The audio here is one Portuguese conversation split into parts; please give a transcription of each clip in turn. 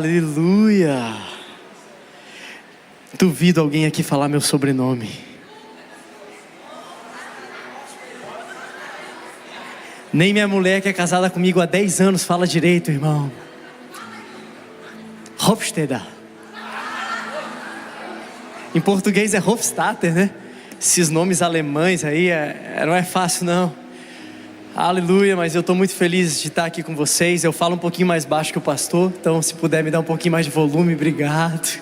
Aleluia. Duvido alguém aqui falar meu sobrenome. Nem minha mulher, que é casada comigo há 10 anos, fala direito, irmão. Hofstede. Em português é Hofstadter, né? Esses nomes alemães aí, não é fácil não. Aleluia, mas eu estou muito feliz de estar aqui com vocês. Eu falo um pouquinho mais baixo que o pastor, então se puder me dar um pouquinho mais de volume, obrigado.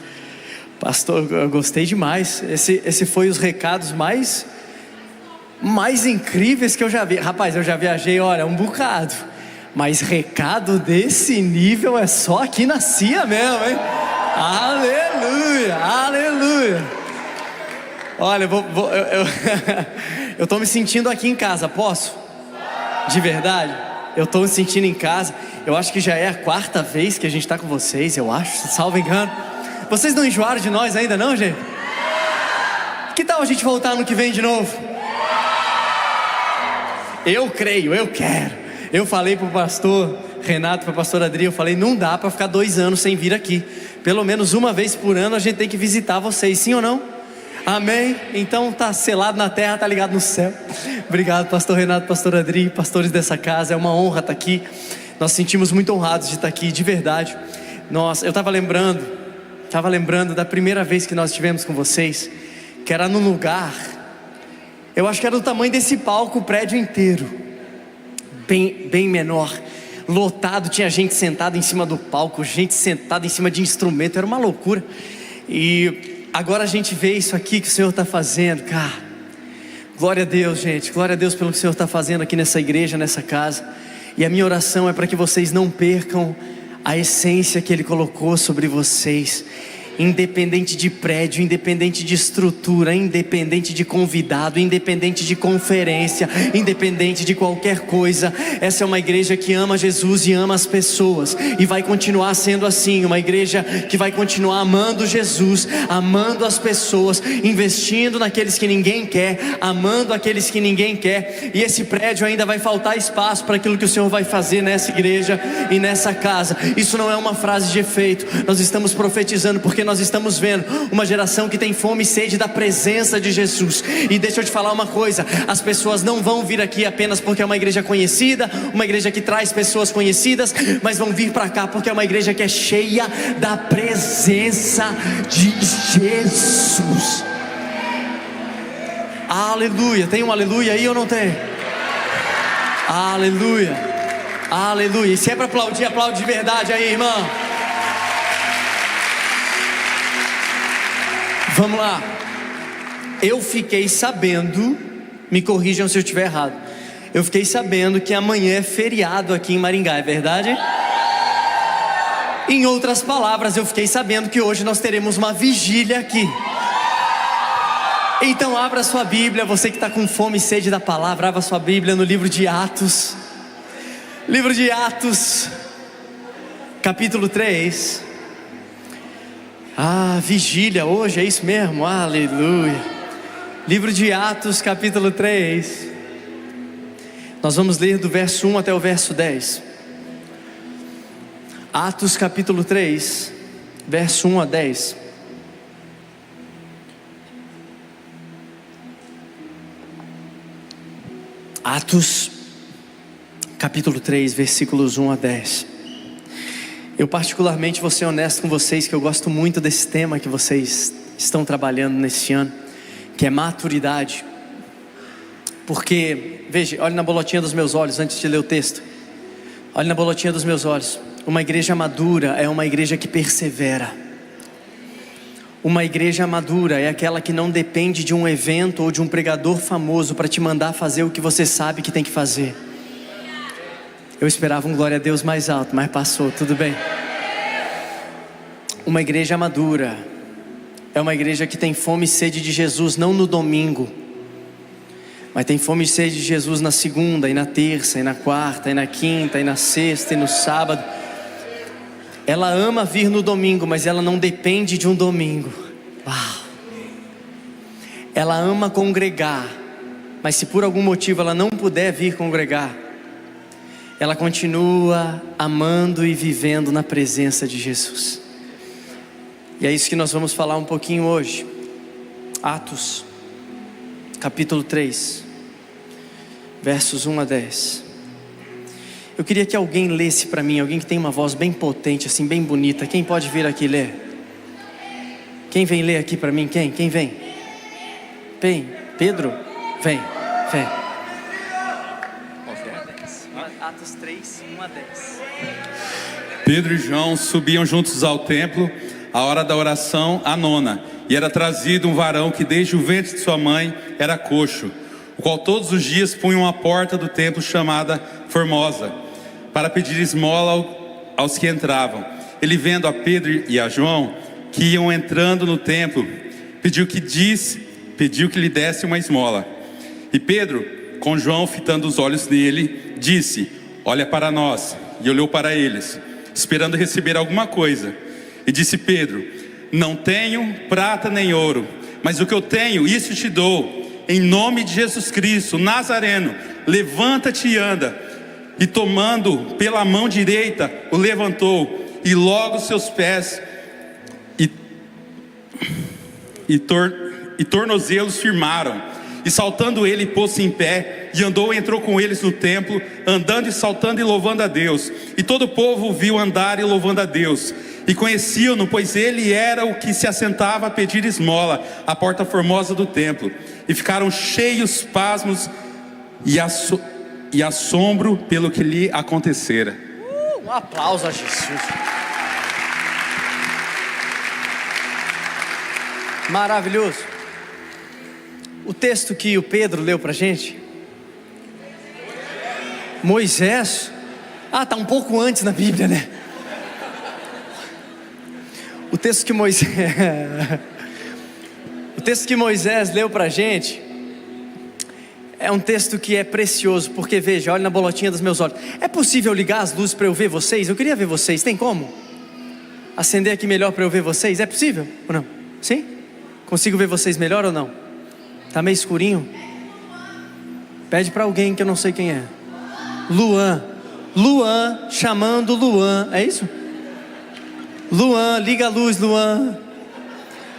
Pastor, eu gostei demais. Esse foi os recados mais incríveis que eu já vi. Rapaz, eu já viajei, olha, um bocado. Mas recado desse nível é só aqui na CIA mesmo, hein? Aleluia, aleluia. Olha, eu estou me sentindo aqui em casa, posso? De verdade? Eu estou me sentindo em casa. Eu acho que já é a 4ª vez que a gente está com vocês, eu acho, salvo engano. Vocês não enjoaram de nós ainda não, gente? Que tal a gente voltar ano que vem de novo? Eu creio, eu quero. Eu falei para o pastor Renato, para a pastora Adri, eu falei, não dá para ficar 2 anos sem vir aqui. Pelo menos uma vez por ano a gente tem que visitar vocês, sim ou não? Amém? Então tá selado na terra, tá ligado no céu. Obrigado, pastor Renato, pastora Adri, pastores dessa casa. É uma honra estar aqui. Nós sentimos muito honrados de estar aqui, de verdade. Eu estava lembrando da primeira vez que nós estivemos com vocês, que era num lugar, eu acho que era do tamanho desse palco, o prédio inteiro, bem menor, lotado, tinha gente sentada em cima do palco, gente sentada em cima de instrumento, era uma loucura. E agora a gente vê isso aqui que o Senhor está fazendo, cara. Glória a Deus, gente, glória a Deus pelo que o Senhor está fazendo aqui nessa igreja, nessa casa. E a minha oração é para que vocês não percam a essência que Ele colocou sobre vocês. Independente de prédio, independente de estrutura, independente de convidado, independente de conferência, independente de qualquer coisa, essa é uma igreja que ama Jesus e ama as pessoas, e vai continuar sendo assim, uma igreja que vai continuar amando Jesus, amando as pessoas, investindo naqueles que ninguém quer, amando aqueles que ninguém quer. E esse prédio ainda vai faltar espaço para aquilo que o Senhor vai fazer nessa igreja e nessa casa. Isso não é uma frase de efeito, nós estamos profetizando, porque nós estamos vendo uma geração que tem fome e sede da presença de Jesus. E deixa eu te falar uma coisa, as pessoas não vão vir aqui apenas porque é uma igreja conhecida, uma igreja que traz pessoas conhecidas, mas vão vir para cá porque é uma igreja que é cheia da presença de Jesus. Aleluia. Tem um aleluia aí ou não tem? Aleluia, aleluia. E se é para aplaudir, aplaude de verdade aí, irmão. Vamos lá. Eu fiquei sabendo, me corrijam se eu estiver errado, eu fiquei sabendo que amanhã é feriado aqui em Maringá, é verdade? Em outras palavras, eu fiquei sabendo que hoje nós teremos uma vigília aqui. Então abra sua Bíblia, você que está com fome e sede da palavra, abra sua Bíblia no livro de Atos. Livro de Atos, capítulo 3. Vigília hoje, é isso mesmo? Aleluia. Livro de Atos, capítulo 3. Nós vamos ler do verso 1 até o verso 10. Atos, capítulo 3, verso 1 a 10. Atos, capítulo 3, versículos 1 a 10. Eu particularmente vou ser honesto com vocês, que eu gosto muito desse tema que vocês estão trabalhando nesse ano, que é maturidade. Porque, veja, olhe na bolotinha dos meus olhos antes de ler o texto. Olhe na bolotinha dos meus olhos. Uma igreja madura é uma igreja que persevera. Uma igreja madura é aquela que não depende de um evento ou de um pregador famoso para te mandar fazer o que você sabe que tem que fazer. Eu esperava um glória a Deus mais alto, mas passou, tudo bem. Uma igreja madura é uma igreja que tem fome e sede de Jesus, não no domingo, mas tem fome e sede de Jesus na segunda, e na terça, e na quarta, e na quinta, e na sexta, e no sábado. Ela ama vir no domingo, mas ela não depende de um domingo. Uau! Ela ama congregar, mas se por algum motivo ela não puder vir congregar, ela continua amando e vivendo na presença de Jesus. E é isso que nós vamos falar um pouquinho hoje. Atos, capítulo 3, versos 1 a 10. Eu queria que alguém lesse para mim, alguém que tem uma voz bem potente, assim, bem bonita. Quem pode vir aqui ler? Quem vem ler aqui para mim? Quem vem? Vem, Pedro? Vem. Atos 3, 1 a 10. Pedro e João subiam juntos ao templo, à hora da oração, a nona, e era trazido um varão que desde o ventre de sua mãe era coxo, o qual todos os dias punham à porta do templo chamada Formosa, para pedir esmola aos que entravam. Ele, vendo a Pedro e a João, que iam entrando no templo, pediu que lhe desse uma esmola. E Pedro, com João fitando os olhos nele, disse: olha para nós. E olhou para eles, esperando receber alguma coisa. E disse Pedro: não tenho prata nem ouro, mas o que eu tenho, isso te dou. Em nome de Jesus Cristo, Nazareno, levanta-te e anda. E tomando pela mão direita, o levantou, e logo seus pés e tornozelos firmaram. E saltando ele, pôs-se em pé, e andou e entrou com eles no templo, andando e saltando e louvando a Deus. E todo o povo o viu andar e louvando a Deus. E conheciam-no, pois ele era o que se assentava a pedir esmola à porta formosa do templo. E ficaram cheios pasmos e assombro pelo que lhe acontecera. Um aplauso a Jesus. Maravilhoso. O texto que o Pedro leu pra gente, Moisés, tá um pouco antes na Bíblia, né? O texto que Moisés leu pra gente é um texto que é precioso, porque veja, olha na bolotinha dos meus olhos. É possível ligar as luzes para eu ver vocês? Eu queria ver vocês, tem como? Acender aqui melhor para eu ver vocês? É possível ou não? Sim? Consigo ver vocês melhor ou não? Tá meio escurinho? Pede para alguém que eu não sei quem é. Luan, chamando Luan, é isso? Luan, liga a luz, Luan.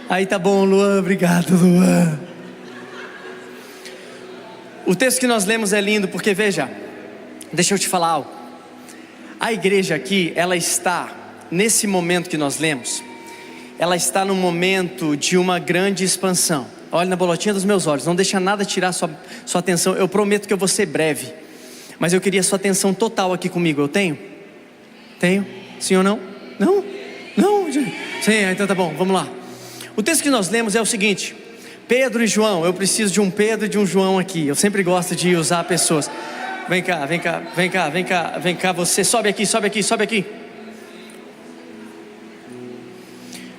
Aí tá bom, Luan, obrigado, Luan. O texto que nós lemos é lindo porque veja, deixa eu te falar algo. A igreja aqui, ela está, nesse momento que nós lemos, ela está num momento de uma grande expansão. Olha na bolotinha dos meus olhos, não deixa nada tirar sua atenção. Eu prometo que eu vou ser breve, mas eu queria sua atenção total aqui comigo. Eu tenho? Tenho? Sim ou não? Não? Não? Sim, então tá bom, vamos lá. O texto que nós lemos é o seguinte: Pedro e João. Eu preciso de um Pedro e de um João aqui. Eu sempre gosto de usar pessoas. Vem cá, você sobe aqui.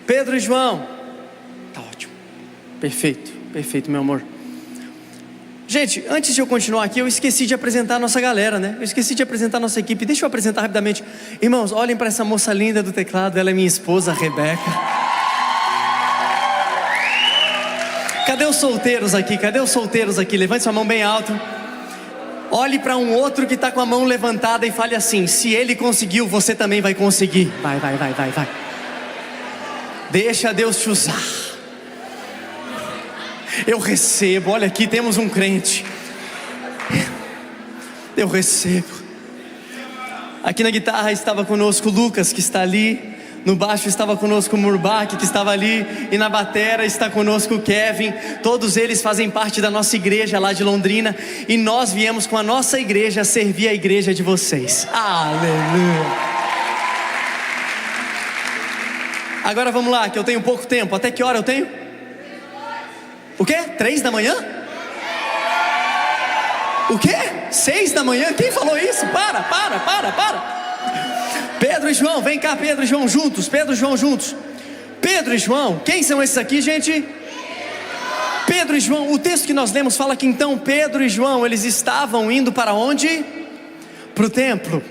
Pedro e João. Tá ótimo. Perfeito, meu amor. Gente, antes de eu continuar aqui, eu esqueci de apresentar a nossa galera, né? Eu esqueci de apresentar a nossa equipe. Deixa eu apresentar rapidamente. Irmãos, olhem para essa moça linda do teclado. Ela é minha esposa, a Rebeca. Cadê os solteiros aqui? Levante sua mão bem alto. Olhe para um outro que está com a mão levantada e fale assim: se ele conseguiu, você também vai conseguir. Vai. Deixa Deus te usar. Eu recebo. Olha aqui, temos um crente. Eu recebo. Aqui na guitarra estava conosco o Lucas, que está ali. No baixo estava conosco o Murbach, que estava ali. E na batera está conosco o Kevin. Todos eles fazem parte da nossa igreja lá de Londrina. E nós viemos com a nossa igreja servir a igreja de vocês. Aleluia. Agora vamos lá, que eu tenho pouco tempo. Até que hora eu tenho? O quê? 3 da manhã? O quê? 6 da manhã? Quem falou isso? Para. Pedro e João, vem cá, Pedro e João juntos. Pedro e João, quem são esses aqui, gente? Pedro e João. O texto que nós lemos fala que então Pedro e João, eles estavam indo para onde? Para o templo.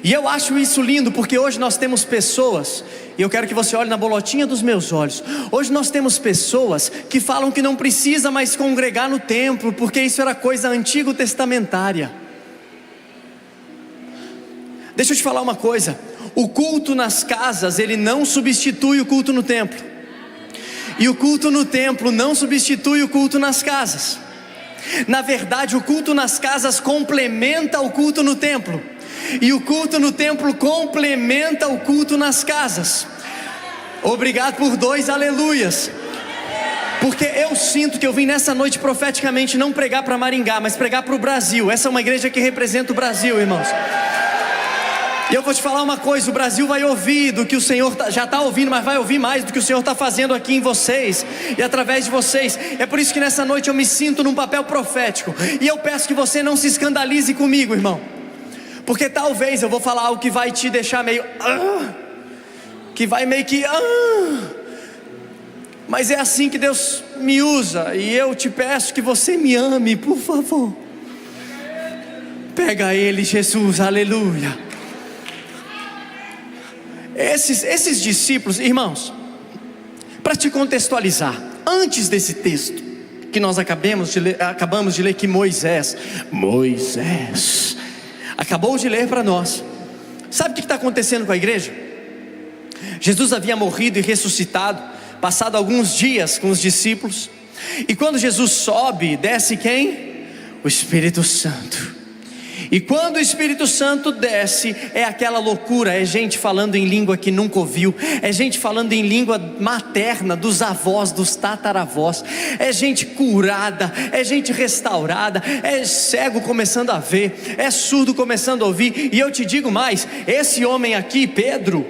E eu acho isso lindo, porque hoje nós temos pessoas, e eu quero que você olhe na bolotinha dos meus olhos. Hoje nós temos pessoas que falam que não precisa mais congregar no templo, porque isso era coisa antigo testamentária. Deixa eu te falar uma coisa: o culto nas casas, ele não substitui o culto no templo, e o culto no templo não substitui o culto nas casas. Na verdade, o culto nas casas complementa o culto no templo, e o culto no templo complementa o culto nas casas. Obrigado por 2 aleluias. Porque eu sinto que eu vim nessa noite profeticamente não pregar para Maringá, mas pregar para o Brasil. Essa é uma igreja que representa o Brasil, irmãos. E eu vou te falar uma coisa: o Brasil vai ouvir do que o Senhor já está ouvindo, mas vai ouvir mais do que o Senhor está fazendo aqui em vocês e através de vocês. É por isso que nessa noite eu me sinto num papel profético, e eu peço que você não se escandalize comigo, irmão, porque talvez eu vou falar algo que vai te deixar meio mas é assim que Deus me usa, e eu te peço que você me ame, por favor. Pega ele, Jesus, aleluia. Esses discípulos, irmãos, para te contextualizar, antes desse texto que nós acabamos de ler, que Moisés acabou de ler para nós, sabe o que está acontecendo com a igreja? Jesus havia morrido e ressuscitado, passado alguns dias com os discípulos, e quando Jesus sobe, desce quem? O Espírito Santo. E quando o Espírito Santo desce, é aquela loucura, é gente falando em língua que nunca ouviu, é gente falando em língua materna, dos avós, dos tataravós, é gente curada, é gente restaurada, é cego começando a ver, é surdo começando a ouvir. E eu te digo mais, esse homem aqui, Pedro,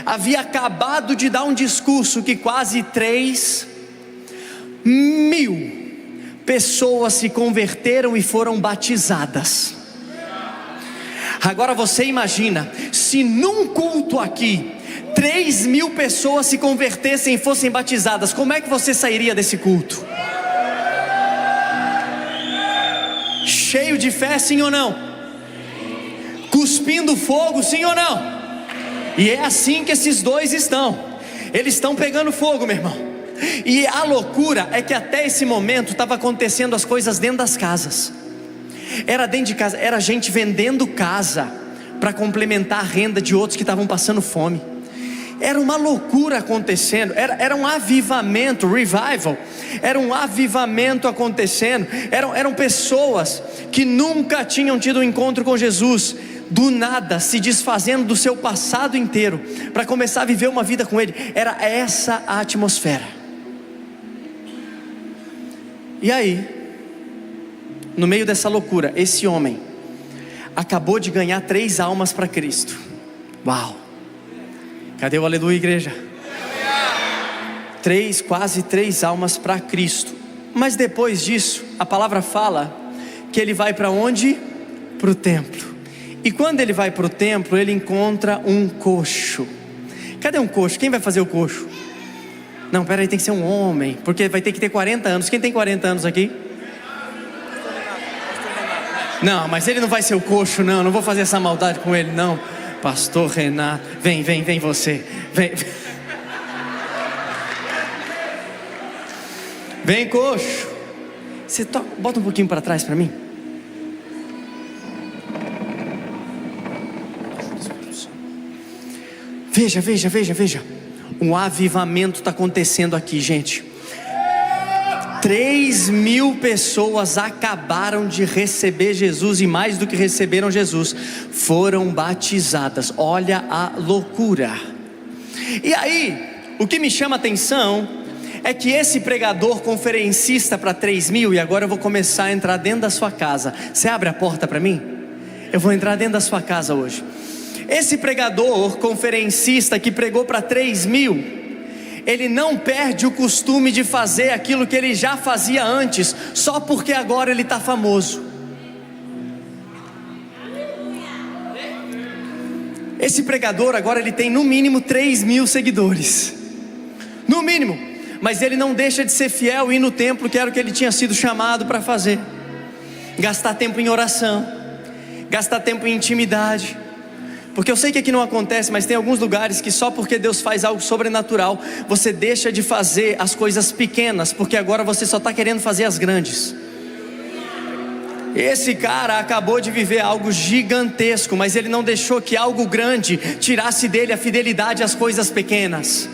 havia acabado de dar um discurso que quase 3.000 pessoas se converteram e foram batizadas. Agora você imagina, se num culto aqui 3.000 pessoas se convertessem e fossem batizadas, como é que você sairia desse culto? Cheio de fé, sim ou não? Cuspindo fogo, sim ou não? E é assim que esses dois estão. Eles estão pegando fogo, meu irmão. E a loucura é que até esse momento estava acontecendo as coisas dentro das casas. Era dentro de casa, era gente vendendo casa para complementar a renda de outros que estavam passando fome. Era uma loucura acontecendo, era um avivamento, revival. Era um avivamento acontecendo. Eram pessoas que nunca tinham tido um encontro com Jesus, do nada se desfazendo do seu passado inteiro para começar a viver uma vida com Ele. Era essa a atmosfera. E aí, no meio dessa loucura, esse homem acabou de ganhar 3 almas para Cristo. Uau! Cadê o aleluia, igreja? Quase 3 almas para Cristo. Mas depois disso, a palavra fala que ele vai para onde? Para o templo. E quando ele vai para o templo, ele encontra um coxo. Cadê um coxo? Quem vai fazer o coxo? Não, peraí, tem que ser um homem, porque vai ter que ter 40 anos. Quem tem 40 anos aqui? Não, mas ele não vai ser o coxo, não vou fazer essa maldade com ele, não. Pastor Renato, vem você, vem coxo. Você bota um pouquinho para trás para mim. Veja, um avivamento está acontecendo aqui, gente. 3.000 pessoas acabaram de receber Jesus, e mais do que receberam Jesus, foram batizadas. Olha a loucura. E aí, o que me chama a atenção é que esse pregador conferencista para 3.000, e agora eu vou começar a entrar dentro da sua casa. Você abre a porta para mim? Eu vou entrar dentro da sua casa hoje. Esse pregador conferencista que pregou para 3.000, ele não perde o costume de fazer aquilo que ele já fazia antes, só porque agora ele está famoso. Esse pregador agora ele tem no mínimo 3.000 seguidores, no mínimo, mas ele não deixa de ser fiel e ir no templo, que era o que ele tinha sido chamado para fazer. Gastar tempo em oração, gastar tempo em intimidade. Porque eu sei que aqui não acontece, mas tem alguns lugares que só porque Deus faz algo sobrenatural, você deixa de fazer as coisas pequenas, porque agora você só está querendo fazer as grandes. Esse cara acabou de viver algo gigantesco, mas ele não deixou que algo grande tirasse dele a fidelidade às coisas pequenas.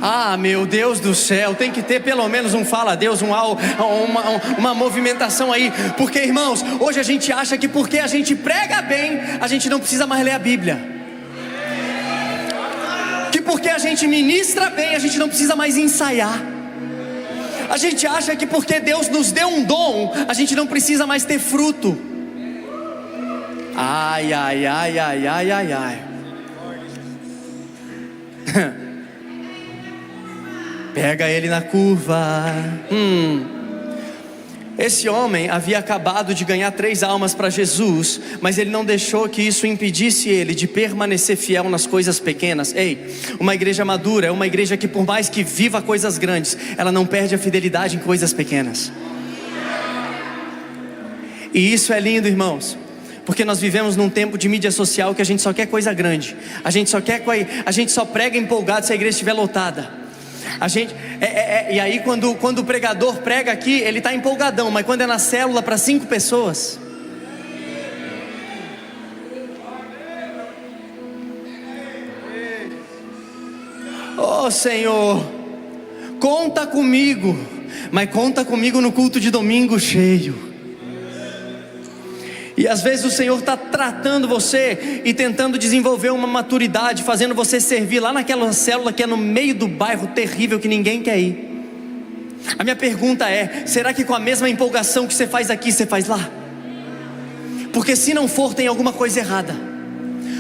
Ah, meu Deus do céu, tem que ter pelo menos um fala a Deus, uma movimentação aí. Porque, irmãos, hoje a gente acha que porque a gente prega bem, a gente não precisa mais ler a Bíblia. Que porque a gente ministra bem, a gente não precisa mais ensaiar. A gente acha que porque Deus nos deu um dom, a gente não precisa mais ter fruto. Ai, ai, ai, ai, ai, ai, ai. Pega ele na curva. Esse homem havia acabado de ganhar 3 almas para Jesus, mas ele não deixou que isso impedisse ele de permanecer fiel nas coisas pequenas. Ei, uma igreja madura é uma igreja que, por mais que viva coisas grandes, ela não perde a fidelidade em coisas pequenas. E isso é lindo, irmãos, porque nós vivemos num tempo de mídia social que a gente só quer coisa grande. A gente só prega empolgado se a igreja estiver lotada. E aí quando o pregador prega aqui, ele está empolgadão, mas quando é na célula para 5 pessoas, oh Senhor, conta comigo, mas conta comigo no culto de domingo cheio. E às vezes o Senhor está tratando você e tentando desenvolver uma maturidade, fazendo você servir lá naquela célula que é no meio do bairro terrível que ninguém quer ir. A minha pergunta é: será que com a mesma empolgação que você faz aqui, você faz lá? Porque se não for, tem alguma coisa errada.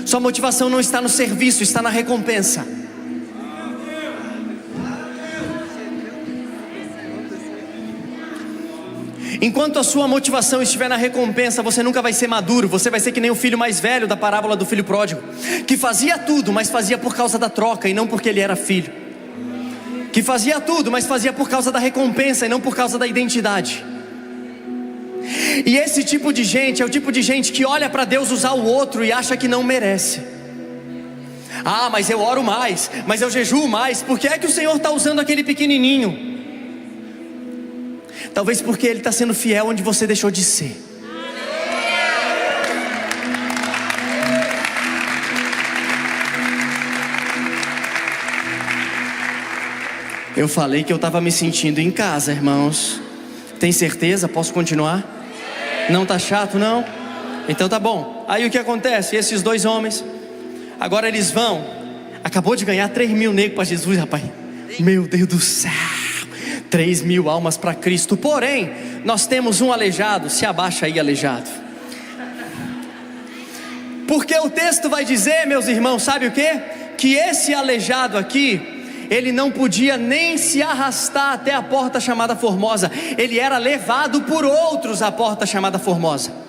Sua motivação não está no serviço, está na recompensa. Enquanto a sua motivação estiver na recompensa, você nunca vai ser maduro. Você vai ser que nem o filho mais velho da parábola do filho pródigo, que fazia tudo, mas fazia por causa da troca e não porque ele era filho. Que fazia tudo, mas fazia por causa da recompensa e não por causa da identidade. E esse tipo de gente é o tipo de gente que olha para Deus usar o outro e acha que não merece. Ah, mas eu oro mais, mas eu jejuo mais. Por que é que o Senhor está usando aquele pequenininho? Talvez porque ele está sendo fiel onde você deixou de ser. Eu falei que eu estava me sentindo em casa, irmãos. Tem certeza? Posso continuar? Não tá chato, não? Então tá bom. Aí o que acontece? Esses 2 homens, agora eles vão. Acabou de ganhar 3.000 negros para Jesus, rapaz. Meu Deus do céu. 3.000 almas para Cristo. Porém, nós temos um aleijado. Se abaixa aí, aleijado. Porque o texto vai dizer, meus irmãos, sabe o quê? Que esse aleijado aqui, ele não podia nem se arrastar até a porta chamada Formosa. Ele era levado por outros à porta chamada Formosa.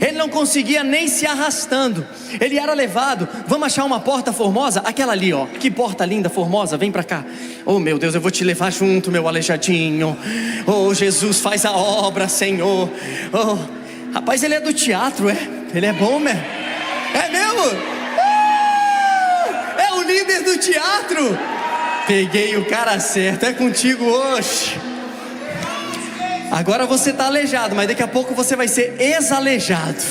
Ele não conseguia nem se arrastando. Ele era levado. Vamos achar uma porta formosa? Aquela ali, ó. Que porta linda, formosa. Vem pra cá. Oh meu Deus, eu vou te levar junto, meu aleijadinho. Oh Jesus, faz a obra, Senhor. Oh, rapaz, ele é do teatro, é? Ele é bom, né? É mesmo? É o líder do teatro. Peguei o cara certo. É contigo hoje. Agora você está aleijado, mas daqui a pouco você vai ser exalejado.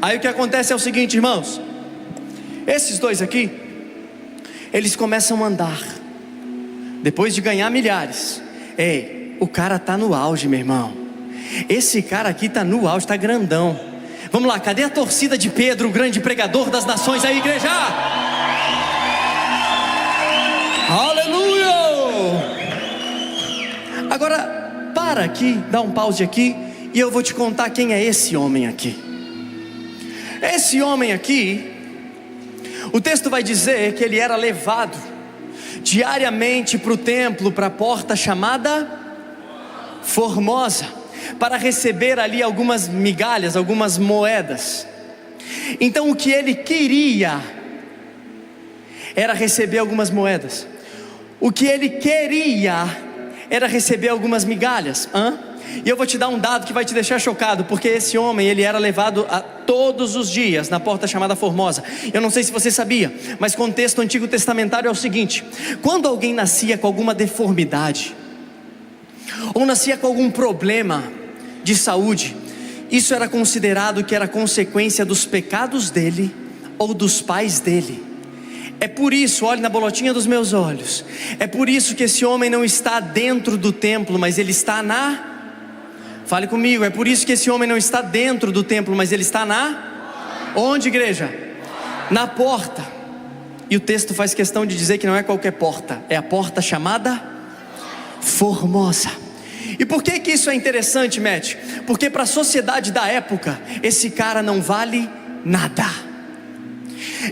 Aí o que acontece é o seguinte, irmãos. Esses 2 aqui, eles começam a andar. Depois de ganhar milhares. Ei, o cara está no auge, meu irmão. Esse cara aqui está no auge, está grandão. Vamos lá, cadê a torcida de Pedro, o grande pregador das nações aí, igreja? Aleluia! Agora, para aqui, dá um pause aqui, e eu vou te contar quem é esse homem aqui. Esse homem aqui, o texto vai dizer que ele era levado diariamente para o templo, para a porta chamada Formosa, para receber ali algumas migalhas, algumas moedas. Então o que ele queria era receber algumas moedas. O que ele queria era receber algumas migalhas. E eu vou te dar um dado que vai te deixar chocado, porque esse homem, ele era levado todos os dias na porta chamada Formosa. Eu não sei se você sabia, mas contexto antigo testamentário é o seguinte: quando alguém nascia com alguma deformidade, ou nascia com algum problema de saúde, isso era considerado que era consequência dos pecados dele ou dos pais dele. É por isso, olhe na bolotinha dos meus olhos, é por isso que esse homem não está dentro do templo, mas ele está fale comigo, é por isso que esse homem não está dentro do templo, mas ele está onde, igreja? Na porta. E o texto faz questão de dizer que não é qualquer porta, é a porta chamada Formosa. E por que que isso é interessante, Matt? Porque para a sociedade da época, esse cara não vale nada.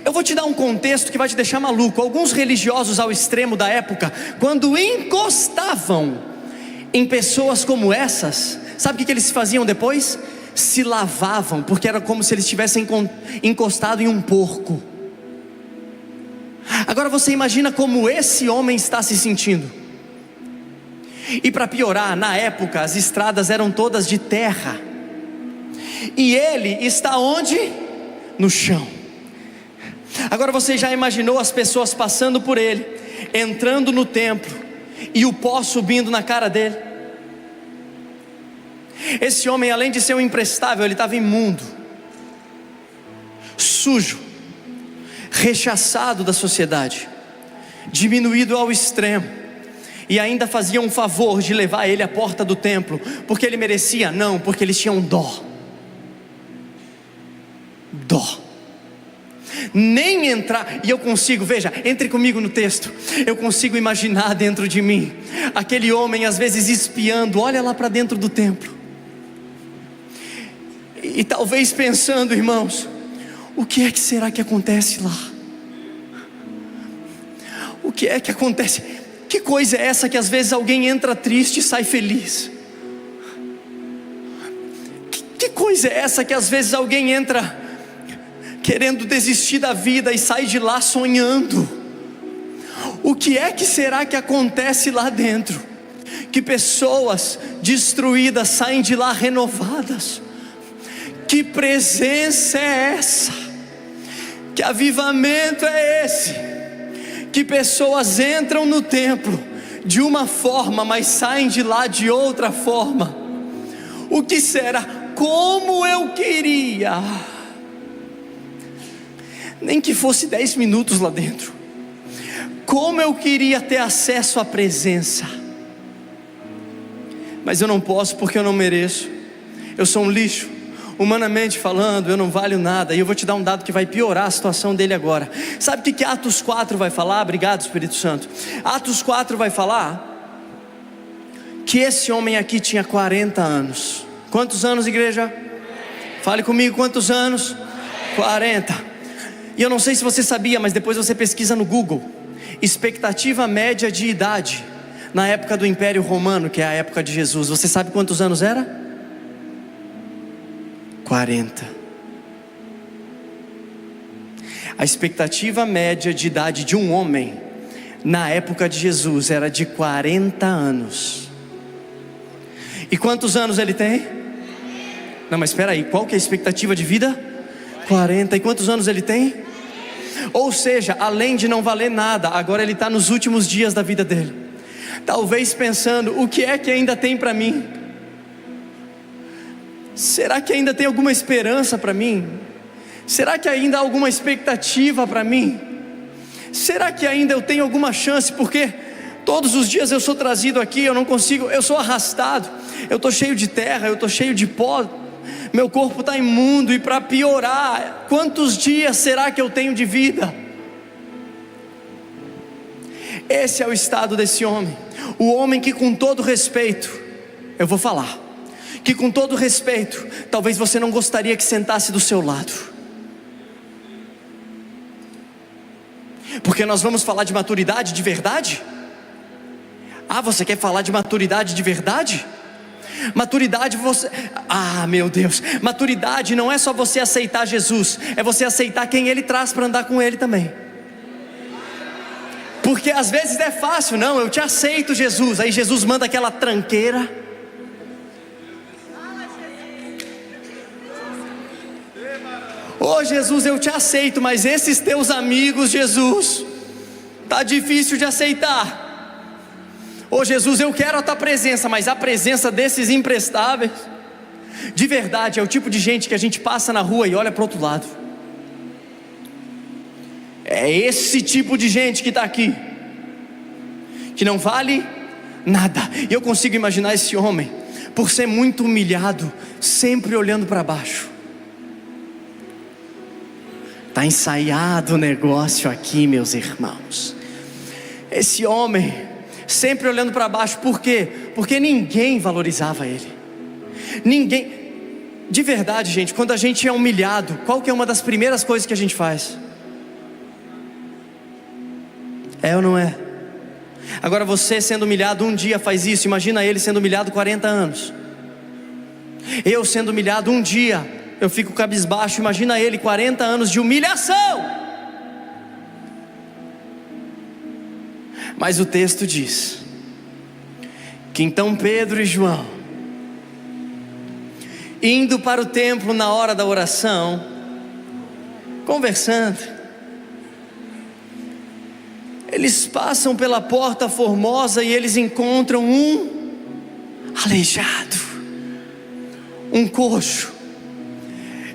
Eu vou te dar um contexto que vai te deixar maluco. Alguns religiosos ao extremo da época, quando encostavam em pessoas como essas, sabe o que eles faziam depois? Se lavavam, porque era como se eles tivessem encostado em um porco. Agora você imagina como esse homem está se sentindo. E para piorar, na época as estradas eram todas de terra, e ele está onde? No chão. Agora você já imaginou as pessoas passando por ele, entrando no templo, e o pó subindo na cara dele? Esse homem, além de ser um imprestável, ele estava imundo, sujo, rechaçado da sociedade, diminuído ao extremo. E ainda faziam um favor de levar ele à porta do templo, porque ele merecia? Não, porque eles tinham dó. Nem entrar, e eu consigo, veja, entre comigo no texto, eu consigo imaginar dentro de mim, aquele homem às vezes espiando, olha lá para dentro do templo, e talvez pensando, irmãos, o que é que será que acontece lá? O que é que acontece? Que coisa é essa que às vezes alguém entra triste e sai feliz? Que coisa é essa que às vezes alguém entra querendo desistir da vida e sai de lá sonhando? O que é que será que acontece lá dentro? Que pessoas destruídas saem de lá renovadas? Que presença é essa? Que avivamento é esse? Que pessoas entram no templo de uma forma, mas saem de lá de outra forma. O que será? Como eu queria, nem que fosse 10 minutos lá dentro, como eu queria ter acesso à presença, mas eu não posso, porque eu não mereço. Eu sou um lixo, humanamente falando, eu não valho nada. E eu vou te dar um dado que vai piorar a situação dele agora. Sabe o que Atos 4 vai falar? Obrigado, Espírito Santo. Atos 4 vai falar que esse homem aqui tinha 40 anos. Quantos anos, igreja? Fale comigo, quantos anos? 40. E eu não sei se você sabia, mas depois você pesquisa no Google. Expectativa média de idade na época do Império Romano, que é a época de Jesus. Você sabe quantos anos era? 40. A expectativa média de idade de um homem na época de Jesus era de 40 anos. E quantos anos ele tem? Não, mas espera aí, qual que é a expectativa de vida? 40. E quantos anos ele tem? Ou seja, além de não valer nada, agora ele está nos últimos dias da vida dele, talvez pensando, o que é que ainda tem para mim? Será que ainda tem alguma esperança para mim? Será que ainda há alguma expectativa para mim? Será que ainda eu tenho alguma chance? Porque todos os dias eu sou trazido aqui, eu não consigo, eu sou arrastado, eu estou cheio de terra, eu estou cheio de pó, meu corpo está imundo, e para piorar, quantos dias será que eu tenho de vida? Esse é o estado desse homem. O homem que, com todo respeito, eu vou falar, que com todo respeito, talvez você não gostaria que sentasse do seu lado. Porque nós vamos falar de maturidade de verdade? Ah, você quer falar de maturidade de verdade? Maturidade, meu Deus, maturidade não é só você aceitar Jesus, é você aceitar quem Ele traz para andar com Ele também. Porque às vezes é fácil, não, eu te aceito, Jesus, aí Jesus manda aquela tranqueira. Ô Jesus, eu te aceito, mas esses teus amigos, Jesus, tá difícil de aceitar. Ô Jesus, eu quero a tua presença, mas a presença desses imprestáveis, de verdade, é o tipo de gente que a gente passa na rua e olha para o outro lado. É esse tipo de gente que está aqui, que não vale nada. E eu consigo imaginar esse homem, por ser muito humilhado, sempre olhando para baixo. Está ensaiado o negócio aqui, meus irmãos. Esse homem sempre olhando para baixo. Por quê? Porque ninguém valorizava ele. Ninguém. De verdade, gente, quando a gente é humilhado, qual que é uma das primeiras coisas que a gente faz? É ou não é? Agora você sendo humilhado um dia faz isso. Imagina ele sendo humilhado 40 anos. Eu sendo humilhado um dia, eu fico cabisbaixo. Imagina ele 40 anos de humilhação. Mas o texto diz que então Pedro e João, indo para o templo na hora da oração, conversando, eles passam pela porta formosa e eles encontram um aleijado, um coxo.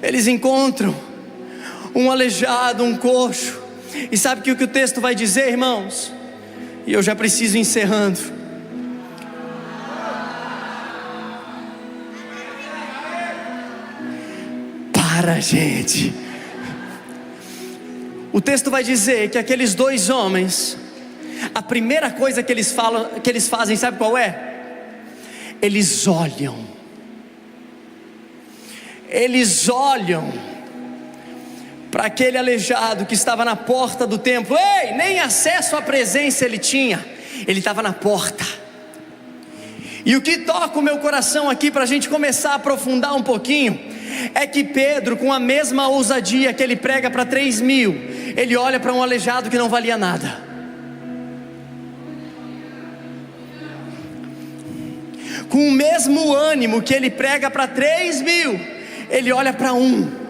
Eles encontram um aleijado, um coxo. E sabe o que o texto vai dizer, irmãos? E eu já preciso ir encerrando. Para, gente. O texto vai dizer que aqueles dois homens, a primeira coisa que eles fazem, sabe qual é? Eles olham para aquele aleijado que estava na porta do templo. Ei, nem acesso à presença ele tinha, ele estava na porta. E o que toca o meu coração aqui, para a gente começar a aprofundar um pouquinho, é que Pedro, com a mesma ousadia que ele prega para 3.000, ele olha para um aleijado que não valia nada. Com o mesmo ânimo que ele prega para 3.000, ele olha para um.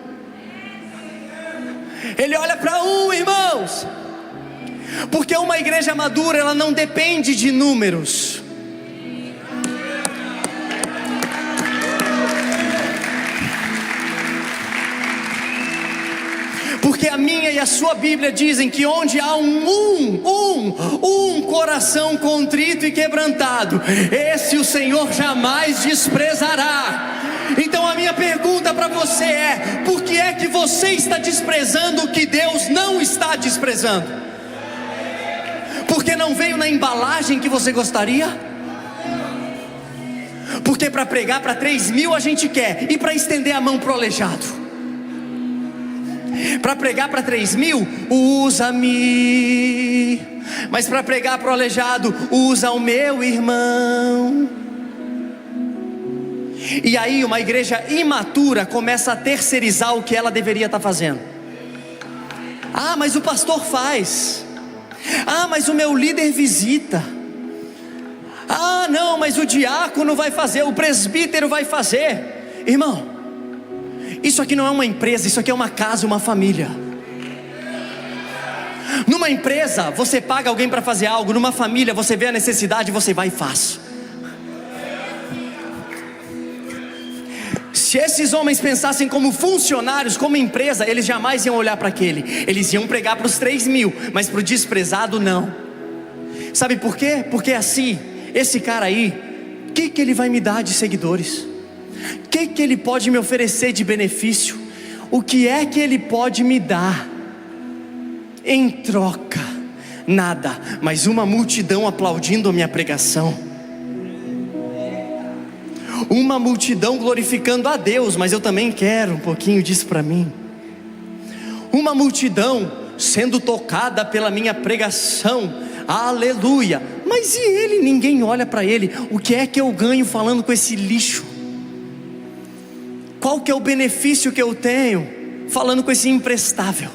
Ele olha para um, irmãos. Porque uma igreja madura, ela não depende de números. Porque a minha e a sua Bíblia dizem que onde há um coração contrito e quebrantado, esse o Senhor jamais desprezará. Então a minha pergunta para você é: por que é que você está desprezando o que Deus não está desprezando? Porque não veio na embalagem que você gostaria? Porque para pregar para 3.000 a gente quer, e para estender a mão para o aleijado, para pregar para 3.000, usa-me. Mas para pregar para o aleijado, usa o meu irmão. E aí uma igreja imatura começa a terceirizar o que ela deveria estar fazendo. Ah, mas o pastor faz. Ah, mas o meu líder visita. Ah, não, mas o diácono vai fazer, o presbítero vai fazer. Irmão, isso aqui não é uma empresa, isso aqui é uma casa, uma família. Numa empresa você paga alguém para fazer algo. Numa família você vê a necessidade, você vai e faz. Se esses homens pensassem como funcionários, como empresa, eles jamais iam olhar para aquele. Eles iam pregar para os 3.000, mas para o desprezado não. Sabe por quê? Porque assim, esse cara aí, o que ele vai me dar de seguidores? O que ele pode me oferecer de benefício? O que é que ele pode me dar em troca? Nada, mas uma multidão aplaudindo a minha pregação. Uma multidão glorificando a Deus, mas eu também quero um pouquinho disso para mim. Uma multidão sendo tocada pela minha pregação, aleluia. Mas e ele? Ninguém olha para ele. O que é que eu ganho falando com esse lixo? Qual que é o benefício que eu tenho falando com esse imprestável?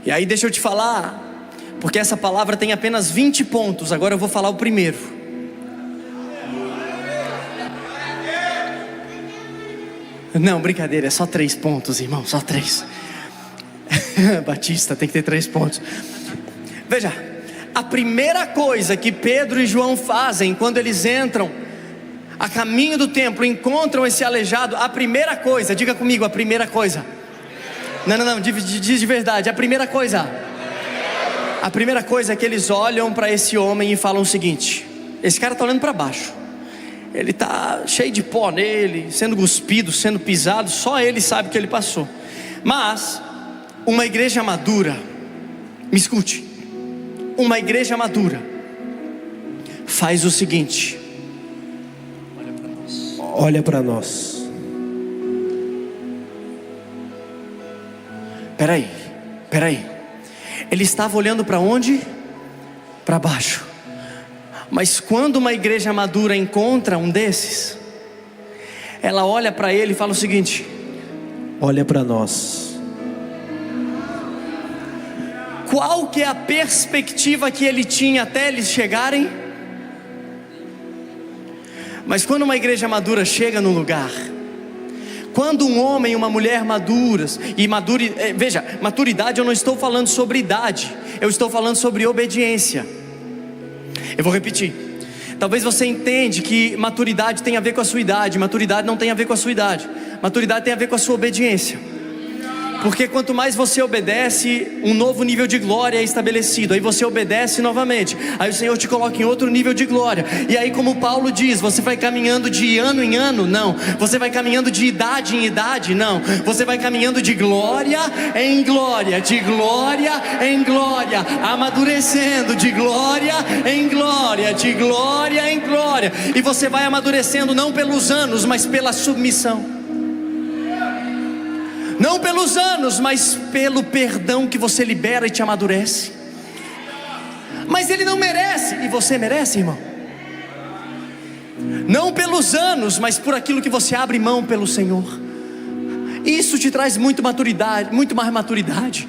E aí deixa eu te falar, porque essa palavra tem apenas 20 pontos, agora eu vou falar o primeiro. Não, brincadeira, é só 3 pontos, irmão, só 3. Batista, tem que ter 3 pontos. Veja, A primeira coisa que Pedro e João fazem quando eles entram a caminho do templo, encontram esse aleijado, a primeira coisa, diga comigo, a primeira coisa. Não, diz de verdade, a primeira coisa. A primeira coisa é que eles olham para esse homem e falam o seguinte: esse cara está olhando para baixo, ele está cheio de pó nele, sendo cuspido, sendo pisado, só ele sabe o que ele passou. Mas uma igreja madura, me escute, uma igreja madura faz o seguinte: olha para nós. Peraí. Ele estava olhando para onde? Para baixo. Mas quando uma igreja madura encontra um desses, ela olha para ele e fala o seguinte: olha para nós. Qual que é a perspectiva que ele tinha até eles chegarem? Mas quando uma igreja madura chega no lugar, quando um homem e uma mulher maduras, veja, maturidade eu não estou falando sobre idade, eu estou falando sobre obediência. Eu vou repetir. Talvez você entende que maturidade tem a ver com a sua idade. Maturidade não tem a ver com a sua idade. Maturidade tem a ver com a sua obediência. Porque quanto mais você obedece, um novo nível de glória é estabelecido. Aí você obedece novamente, aí o Senhor te coloca em outro nível de glória. E aí, como Paulo diz, você vai caminhando de ano em ano? Não. Você vai caminhando de idade em idade? Não. Você vai caminhando de glória em glória, de glória em glória, amadurecendo de glória em glória, de glória em glória. E você vai amadurecendo não pelos anos, mas pela submissão. Não pelos anos, mas pelo perdão que você libera e te amadurece. Mas ele não merece, e você merece, irmão. Não pelos anos, mas por aquilo que você abre mão pelo Senhor. Isso te traz muito maturidade, muito mais maturidade.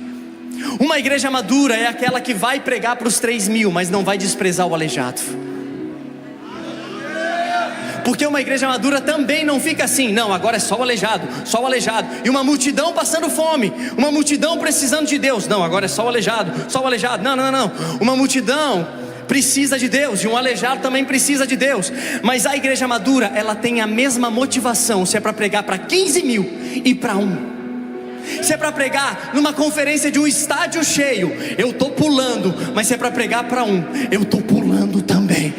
Uma igreja madura é aquela que vai pregar para os 3.000, mas não vai desprezar o aleijado. Porque uma igreja madura também não fica assim: não, agora é só o aleijado, e uma multidão passando fome, uma multidão precisando de Deus. Não, agora é só o aleijado, não. Uma multidão precisa de Deus, e um aleijado também precisa de Deus. Mas a igreja madura, ela tem a mesma motivação. Se é para pregar para 15.000 e para um, se é para pregar numa conferência de um estádio cheio, eu estou pulando. Mas se é para pregar para um, eu estou pulando também.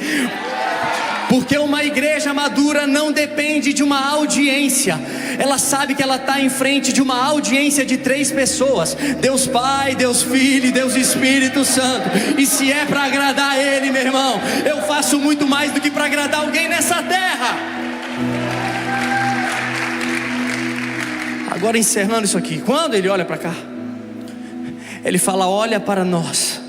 Porque uma igreja madura não depende de uma audiência. Ela sabe que ela está em frente de uma audiência de 3 pessoas: Deus Pai, Deus Filho e Deus Espírito Santo. E se é para agradar Ele, meu irmão, eu faço muito mais do que para agradar alguém nessa terra. Agora, encerrando isso aqui, quando ele olha para cá, ele fala: olha para nós.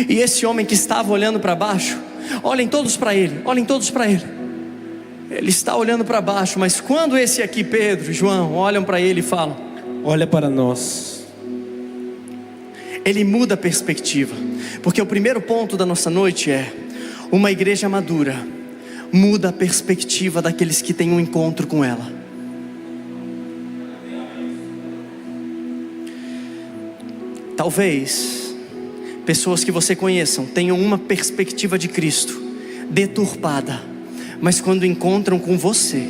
E esse homem que estava olhando para baixo, olhem todos para ele. Ele está olhando para baixo, mas quando esse aqui, Pedro, João, olham para ele e falam: olha para nós, ele muda a perspectiva. Porque o primeiro ponto da nossa noite é: uma igreja madura muda a perspectiva daqueles que têm um encontro com ela. Talvez pessoas que você conheçam tenham uma perspectiva de Cristo deturpada, mas quando encontram com você,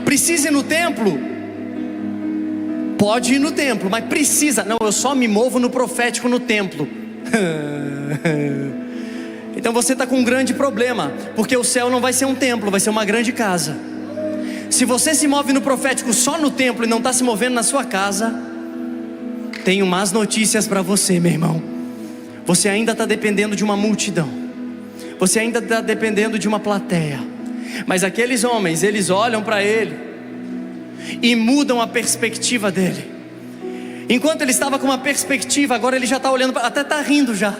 precisa ir no templo? Pode ir no templo, mas precisa. Não, eu só me movo no profético no templo. Então você está com um grande problema, porque o céu não vai ser um templo, vai ser uma grande casa. Se você se move no profético só no templo e não está se movendo na sua casa, tenho más notícias para você, meu irmão. Você ainda está dependendo de uma multidão, você ainda está dependendo de uma plateia. Mas aqueles homens, eles olham para ele e mudam a perspectiva dele. Enquanto ele estava com uma perspectiva, agora ele já está olhando, até está rindo já.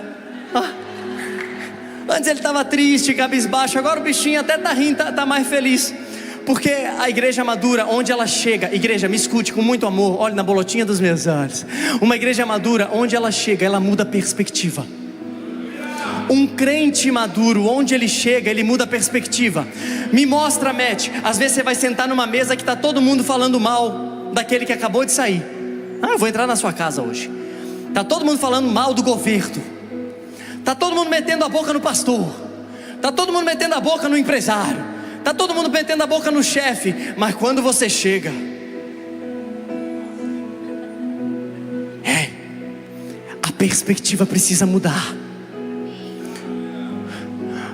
Antes ele estava triste, cabisbaixo, agora o bichinho até está rindo, está mais feliz. Porque a igreja madura, onde ela chega, igreja, me escute com muito amor, olhe na bolotinha dos meus olhos. Uma igreja madura, onde ela chega, ela muda a perspectiva. Um crente maduro, onde ele chega, ele muda a perspectiva. Me mostra, Matt, às vezes você vai sentar numa mesa que está todo mundo falando mal daquele que acabou de sair. Eu vou entrar na sua casa hoje. Está todo mundo falando mal do governo, está todo mundo metendo a boca no pastor, está todo mundo metendo a boca no empresário, está todo mundo metendo a boca no chefe. Mas quando você chega, a perspectiva precisa mudar.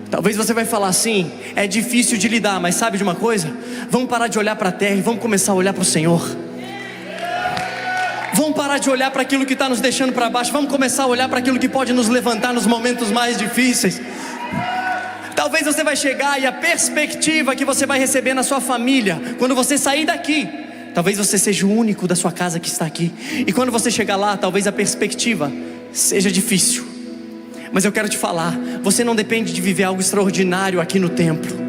Talvez você vai falar assim: é difícil de lidar, mas sabe de uma coisa? Vamos parar de olhar para a terra e vamos começar a olhar para o Senhor. Vamos parar de olhar para aquilo que está nos deixando para baixo. Vamos começar a olhar para aquilo que pode nos levantar nos momentos mais difíceis. Talvez você vai chegar e a perspectiva que você vai receber na sua família, quando você sair daqui, talvez você seja o único da sua casa que está aqui. E quando você chegar lá, talvez a perspectiva seja difícil. Mas eu quero te falar, você não depende de viver algo extraordinário aqui no templo.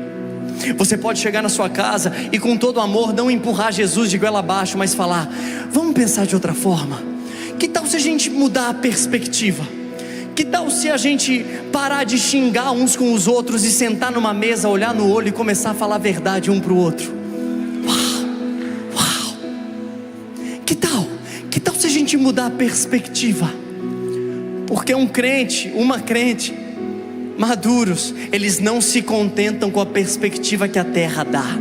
Você pode chegar na sua casa e com todo amor não empurrar Jesus de goela abaixo, mas falar: vamos pensar de outra forma. Que tal se a gente mudar a perspectiva? Que tal se a gente parar de xingar uns com os outros e sentar numa mesa, olhar no olho e começar a falar a verdade um para o outro? Uau! Que tal se a gente mudar a perspectiva? Porque um crente, uma crente maduros, eles não se contentam com a perspectiva que a terra dá.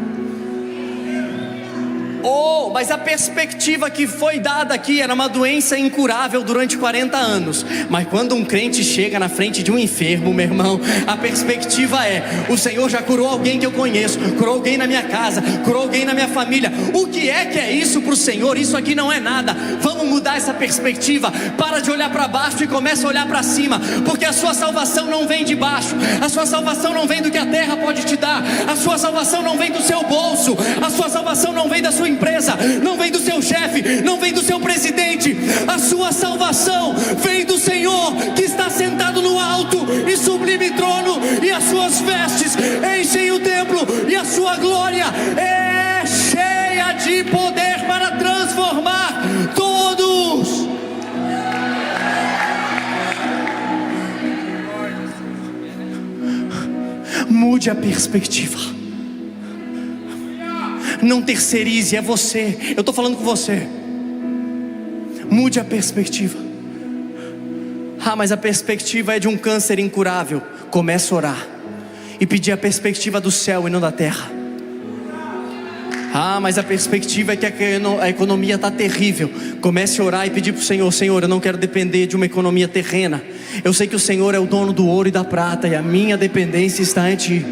Mas a perspectiva que foi dada aqui era uma doença incurável durante 40 anos. Mas quando um crente chega na frente de um enfermo, meu irmão, a perspectiva é: o Senhor já curou alguém que eu conheço, curou alguém na minha casa, curou alguém na minha família. O que é isso para o Senhor? Isso aqui não é nada. Vamos mudar essa perspectiva. Para de olhar para baixo e começa a olhar para cima, porque a sua salvação não vem de baixo, a sua salvação não vem do que a terra pode te dar, a sua salvação não vem do seu bolso, a sua salvação não vem da sua empresa, não vem do seu chefe, não vem do seu presidente. A sua salvação vem do Senhor, que está sentado no alto e sublime trono, e as suas vestes enchem o templo, e a sua glória é cheia de poder para transformar todos. Mude a perspectiva. Não terceirize, é você. Eu estou falando com você. Mude a perspectiva. Mas a perspectiva é de um câncer incurável. Comece a orar e pedir a perspectiva do céu e não da terra. Mas a perspectiva é que a economia está terrível. Comece a orar e pedir para o Senhor: Senhor, eu não quero depender de uma economia terrena. Eu sei que o Senhor é o dono do ouro e da prata, e a minha dependência está em Ti.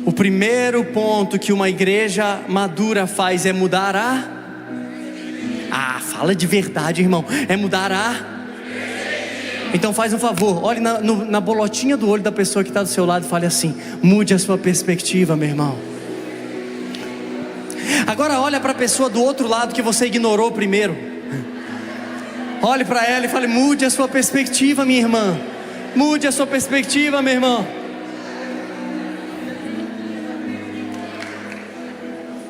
O primeiro ponto que uma igreja madura faz é mudar fala de verdade, irmão. É mudar Então faz um favor, olhe na bolotinha do olho da pessoa que está do seu lado e fale assim: mude a sua perspectiva, meu irmão. Agora olha para a pessoa do outro lado que você ignorou primeiro. Olhe para ela e fale: mude a sua perspectiva, minha irmã. Mude a sua perspectiva, meu irmão.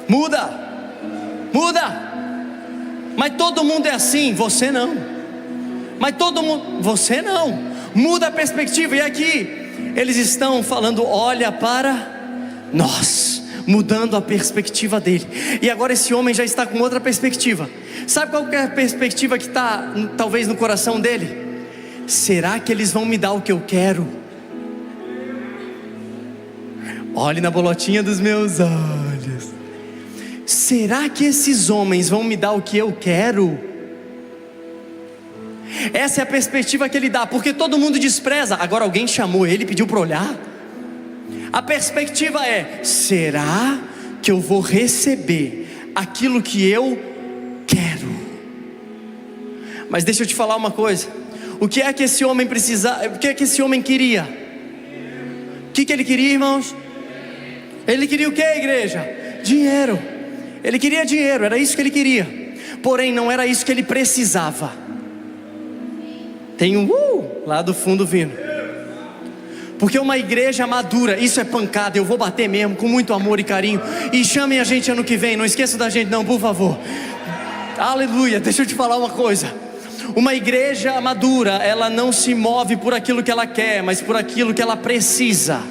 Muda. Mas todo mundo é assim, você não. Mas todo mundo, você não. Muda a perspectiva. E aqui eles estão falando: olha para nós, mudando a perspectiva dele. E agora esse homem já está com outra perspectiva. Sabe qual que é a perspectiva que está talvez no coração dele? Será que eles vão me dar o que eu quero? Olhe na bolotinha dos meus olhos. Será que esses homens vão me dar o que eu quero? Essa é a perspectiva que ele dá, porque todo mundo despreza. Agora alguém chamou ele e pediu para olhar. A perspectiva é: será que eu vou receber aquilo que eu quero? Mas deixa eu te falar uma coisa. O que é que esse homem precisava? O que é que esse homem queria? O que ele queria, irmãos? Ele queria o que, igreja? Dinheiro. Ele queria dinheiro, era isso que ele queria. Porém não era isso que ele precisava. Tem um lá do fundo vindo. Porque uma igreja madura, isso é pancada, eu vou bater mesmo, com muito amor e carinho. E chamem a gente ano que vem, não esqueça da gente não, por favor. Aleluia. Deixa eu te falar uma coisa. Uma igreja madura, ela não se move por aquilo que ela quer, mas por aquilo que ela precisa.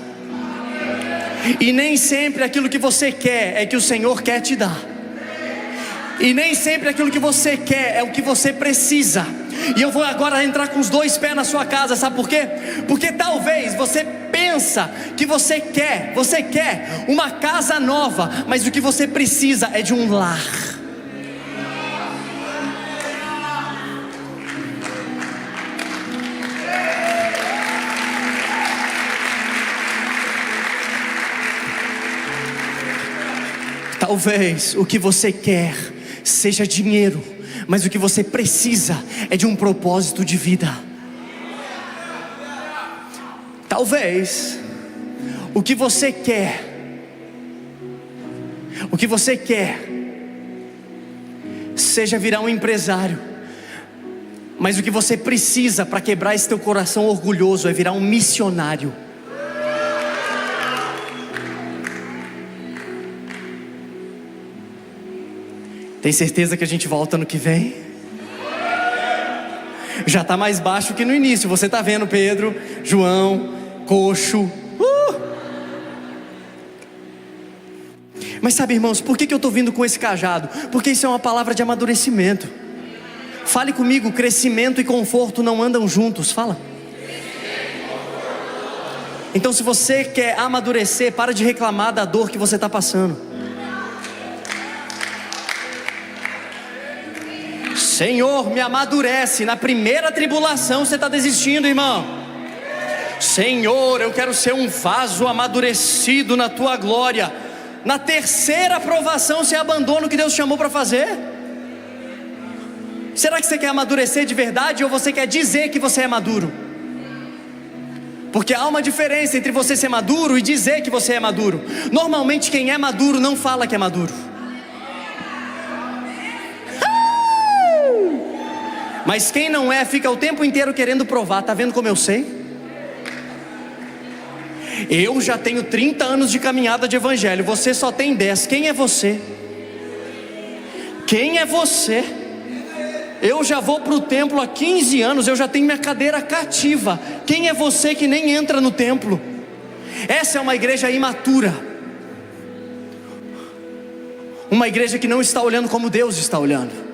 E nem sempre aquilo que você quer é que o Senhor quer te dar. E nem sempre aquilo que você quer é o que você precisa. E eu vou agora entrar com os dois pés na sua casa, sabe por quê? Porque talvez você pensa que você quer uma casa nova, mas o que você precisa é de um lar. Talvez o que você quer seja dinheiro, mas o que você precisa é de um propósito de vida. Talvez o que você quer seja virar um empresário, mas o que você precisa para quebrar esse teu coração orgulhoso é virar um missionário. Tem certeza que a gente volta no que vem? Já está mais baixo que no início. Você está vendo Pedro, João, coxo. Mas sabe, irmãos, por que eu estou vindo com esse cajado? Porque isso é uma palavra de amadurecimento. Fale comigo, crescimento e conforto não andam juntos. Fala. Então, se você quer amadurecer, para de reclamar da dor que você está passando. Senhor, me amadurece. Na primeira tribulação você está desistindo, irmão. Senhor, eu quero ser um vaso amadurecido na tua glória. Na terceira provação você abandona o que Deus chamou para fazer? Será que você quer amadurecer de verdade, ou você quer dizer que você é maduro? Porque há uma diferença entre você ser maduro e dizer que você é maduro. Normalmente quem é maduro não fala que é maduro. Mas quem não é, fica o tempo inteiro querendo provar. Tá vendo como eu sei? Eu já tenho 30 anos de caminhada de evangelho, você só tem 10. Quem é você? Quem é você? Eu já vou para o templo há 15 anos, eu já tenho minha cadeira cativa. Quem é você que nem entra no templo? Essa é uma igreja imatura. Uma igreja que não está olhando como Deus está olhando.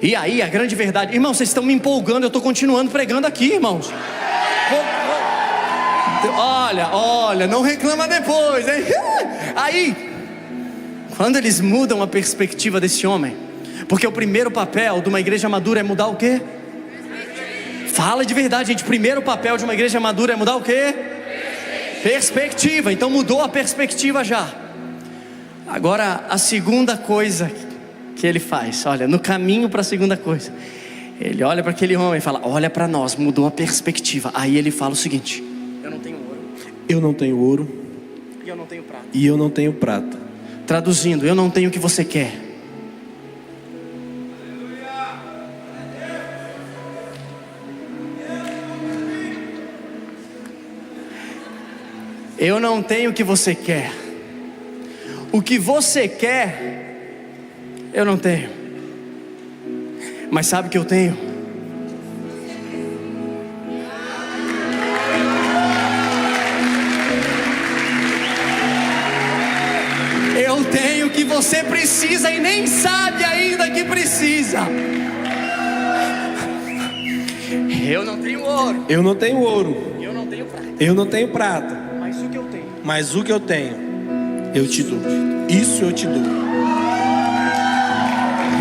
E aí a grande verdade, irmãos, vocês estão me empolgando, eu estou continuando pregando aqui, irmãos. Olha, não reclama depois, hein? Aí, quando eles mudam a perspectiva desse homem, porque o primeiro papel de uma igreja madura é mudar o quê? Fala de verdade, gente. O primeiro papel de uma igreja madura é mudar o quê? Perspectiva. Então mudou a perspectiva já. Agora a segunda coisa que ele faz, olha, no caminho para a segunda coisa, ele olha para aquele homem e fala: olha para nós, mudou a perspectiva. Aí ele fala o seguinte: eu não tenho ouro. Eu não tenho ouro. E eu não tenho prata. E eu não tenho prata. Traduzindo, eu não tenho o que você quer. Eu não tenho o que você quer. O que você quer eu não tenho. Mas sabe o que eu tenho? Eu tenho o que você precisa e nem sabe ainda que precisa. Eu não tenho ouro. Eu não tenho ouro. Eu não tenho prata. Eu não tenho prata. Mas o que eu tenho? Mas o que eu tenho, eu te dou. Isso eu te dou.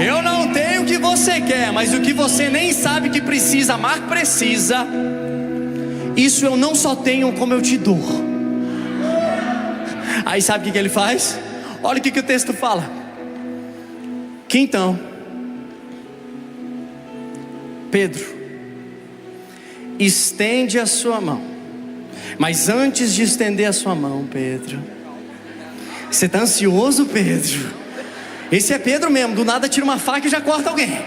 Eu não tenho o que você quer, mas o que você nem sabe que precisa, mas precisa, isso eu não só tenho, como eu te dou. Aí sabe o que ele faz? Olha o que o texto fala. Que então Pedro estende a sua mão. Mas antes de estender a sua mão, Pedro, você está ansioso, Pedro? Esse é Pedro mesmo, do nada tira uma faca e já corta alguém.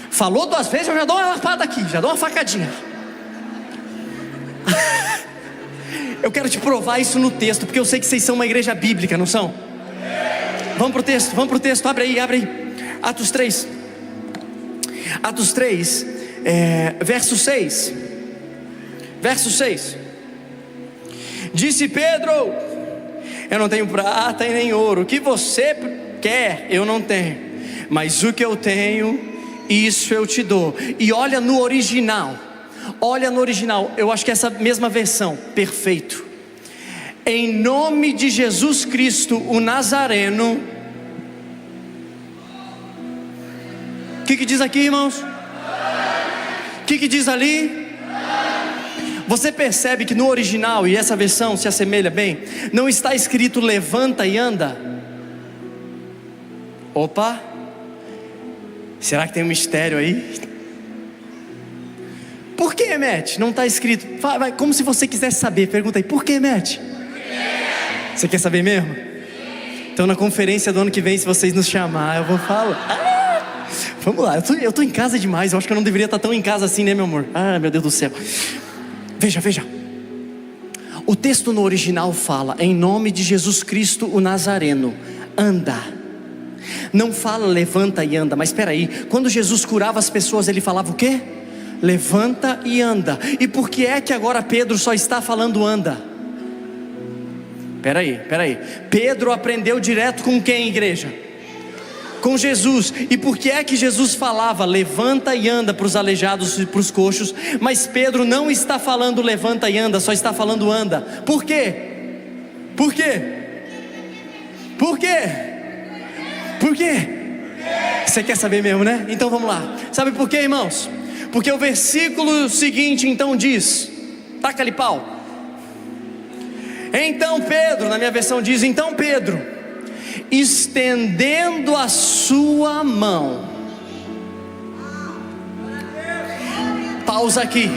Falou 2 vezes, eu já dou uma lapada aqui, já dou uma facadinha. Eu quero te provar isso no texto, porque eu sei que vocês são uma igreja bíblica, não são? Vamos pro texto, abre aí. Atos 3, verso 6. Verso 6. Disse Pedro: eu não tenho prata e nem ouro. O que você quer, eu não tenho, mas o que eu tenho, isso eu te dou. E olha no original, eu acho que essa mesma versão, perfeito. Em nome de Jesus Cristo, o Nazareno. O que diz aqui, irmãos? O que diz ali? Você percebe que no original, e essa versão se assemelha bem, não está escrito levanta e anda. Opa, será que tem um mistério aí? Por que, Matt? Não está escrito. Vai, como se você quisesse saber. Pergunta aí, por que, Matt? Você quer saber mesmo? Então na conferência do ano que vem, se vocês nos chamar, eu vou falar. Vamos lá, eu tô em casa demais. Eu acho que eu não deveria estar tão em casa assim, né, meu amor? Ah, meu Deus do céu. Veja. O texto no original fala: em nome de Jesus Cristo, o Nazareno, anda. Não fala levanta e anda. Mas espera aí, quando Jesus curava as pessoas, ele falava o quê? Levanta e anda. E por que é que agora Pedro só está falando anda? Espera aí, Pedro aprendeu direto com quem, igreja? Com Jesus. E por que é que Jesus falava levanta e anda para os aleijados e para os coxos, mas Pedro não está falando levanta e anda, só está falando anda? Por quê? Você quer saber mesmo, né? Então vamos lá. Sabe por quê, irmãos? Porque o versículo seguinte então diz, taca ali pau. Então Pedro, na minha versão diz, então Pedro, estendendo a sua mão. Pausa aqui.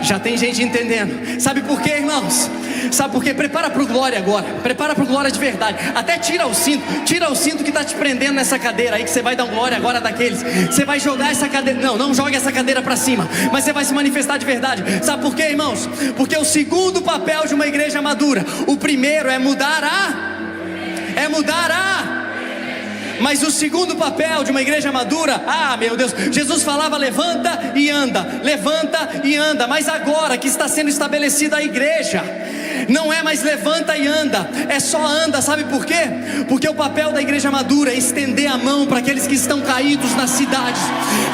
Já tem gente entendendo. Sabe por quê, irmãos? Sabe por quê? Prepara para o glória agora. Prepara para o glória de verdade. Até tira o cinto que está te prendendo nessa cadeira aí, que você vai dar um glória agora daqueles. Você vai jogar essa cadeira. Não jogue essa cadeira para cima, mas você vai se manifestar de verdade. Sabe por quê, irmãos? Porque o segundo papel de uma igreja madura, o primeiro é mudar mas o segundo papel de uma igreja madura, meu Deus, Jesus falava levanta e anda, mas agora que está sendo estabelecida a igreja, não é mais levanta e anda, é só anda. Sabe por quê? Porque o papel da igreja madura é estender a mão para aqueles que estão caídos nas cidades,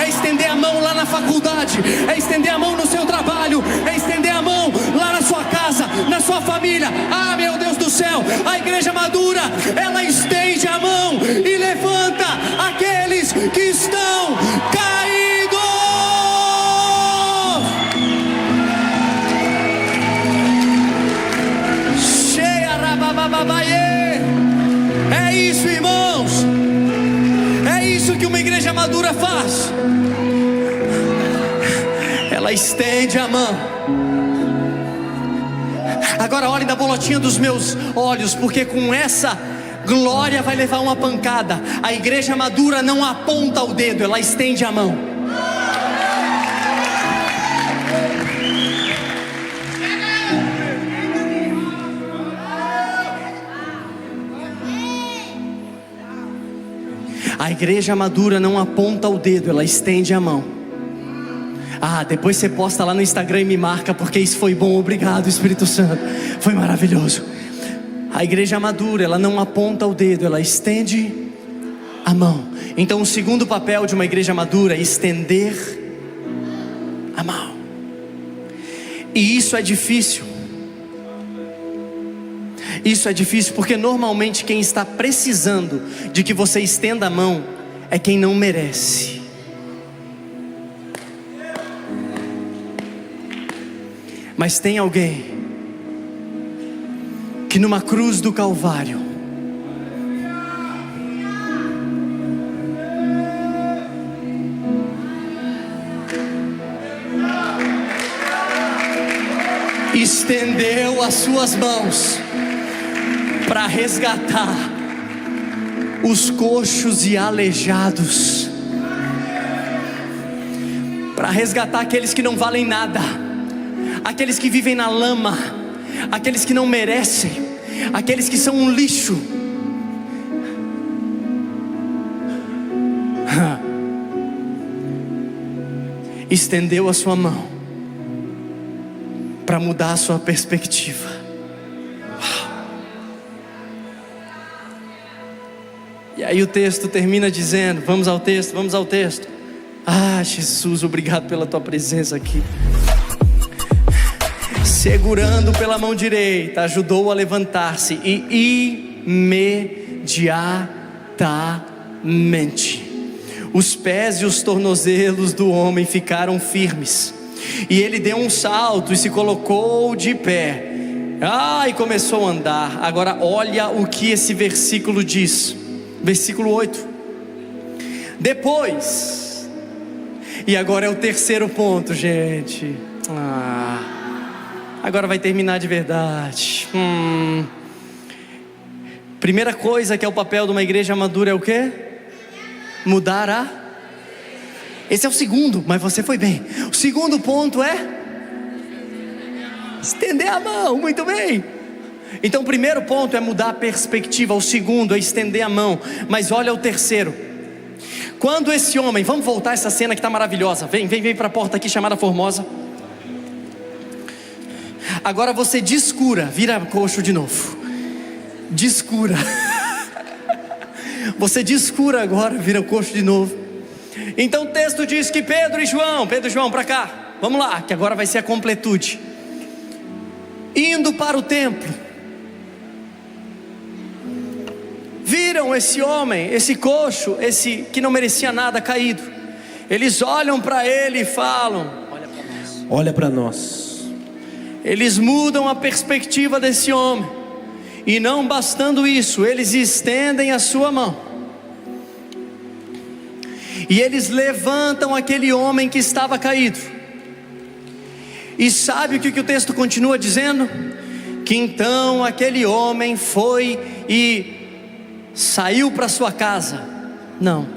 é estender a mão lá na faculdade, é estender a mão no seu trabalho, é estender a mão lá na sua casa, na sua família. Meu Deus do céu, a igreja madura, ela estende a mão e levanta aqueles que estão caídos. É isso, irmãos. É isso que uma igreja madura faz. Ela estende a mão. Agora olhem da bolotinha dos meus olhos, porque com essa glória vai levar uma pancada. A igreja madura não aponta o dedo, ela estende a mão. A igreja madura não aponta o dedo, ela estende a mão. Depois você posta lá no Instagram e me marca, porque isso foi bom. Obrigado, Espírito Santo, foi maravilhoso. A igreja madura, ela não aponta o dedo, ela estende a mão. Então o segundo papel de uma igreja madura é estender a mão. E isso é difícil. Isso é difícil porque normalmente quem está precisando de que você estenda a mão é quem não merece. Mas tem alguém que numa cruz do Calvário estendeu as suas mãos para resgatar os coxos e aleijados, para resgatar aqueles que não valem nada, aqueles que vivem na lama, aqueles que não merecem, aqueles que são um lixo. Estendeu a sua mão para mudar a sua perspectiva. aí o texto termina dizendo, vamos ao texto. Ah, Jesus, obrigado pela tua presença aqui. Segurando pela mão direita, ajudou-o a levantar-se e imediatamente os pés e os tornozelos do homem ficaram firmes. E ele deu um salto e se colocou de pé. E começou a andar. Agora olha o que esse versículo diz. Versículo 8. Depois, e agora é o terceiro ponto, gente. Agora vai terminar de verdade. Primeira coisa que é o papel de uma igreja madura é o quê? Mudar Esse é o segundo, mas você foi bem. O segundo ponto é estender a mão, muito bem. Então o primeiro ponto é mudar a perspectiva. O segundo é estender a mão. Mas olha o terceiro. Quando esse homem, vamos voltar a essa cena que está maravilhosa. Vem para a porta aqui chamada Formosa. Agora você descura, vira coxo de novo. Descura. Você descura agora, vira coxo de novo. Então o texto diz que Pedro e João para cá, vamos lá, que agora vai ser a completude. Indo para o templo, viram esse homem, esse coxo, esse que não merecia nada caído. Eles olham para ele e falam: olha para nós. Eles mudam a perspectiva desse homem. E não bastando isso, eles estendem a sua mão. E eles levantam aquele homem que estava caído. E sabe o que o texto continua dizendo? Que então aquele homem foi e saiu para sua casa. Não.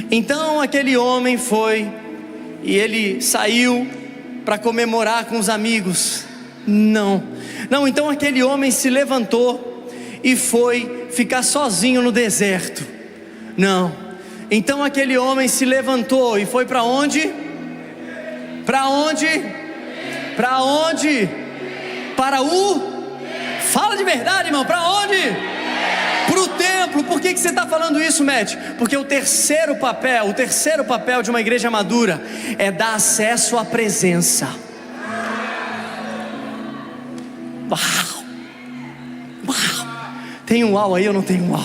Então aquele homem foi e ele saiu para comemorar com os amigos. Não, então aquele homem se levantou e foi ficar sozinho no deserto. Não, então aquele homem se levantou e foi para onde? Para onde? Para fala de verdade, irmão, para onde? Para o templo. Por que você está falando isso, Matt? Porque o terceiro papel de uma igreja madura é dar acesso à presença. Uau! Tem um uau aí, eu não tenho um uau.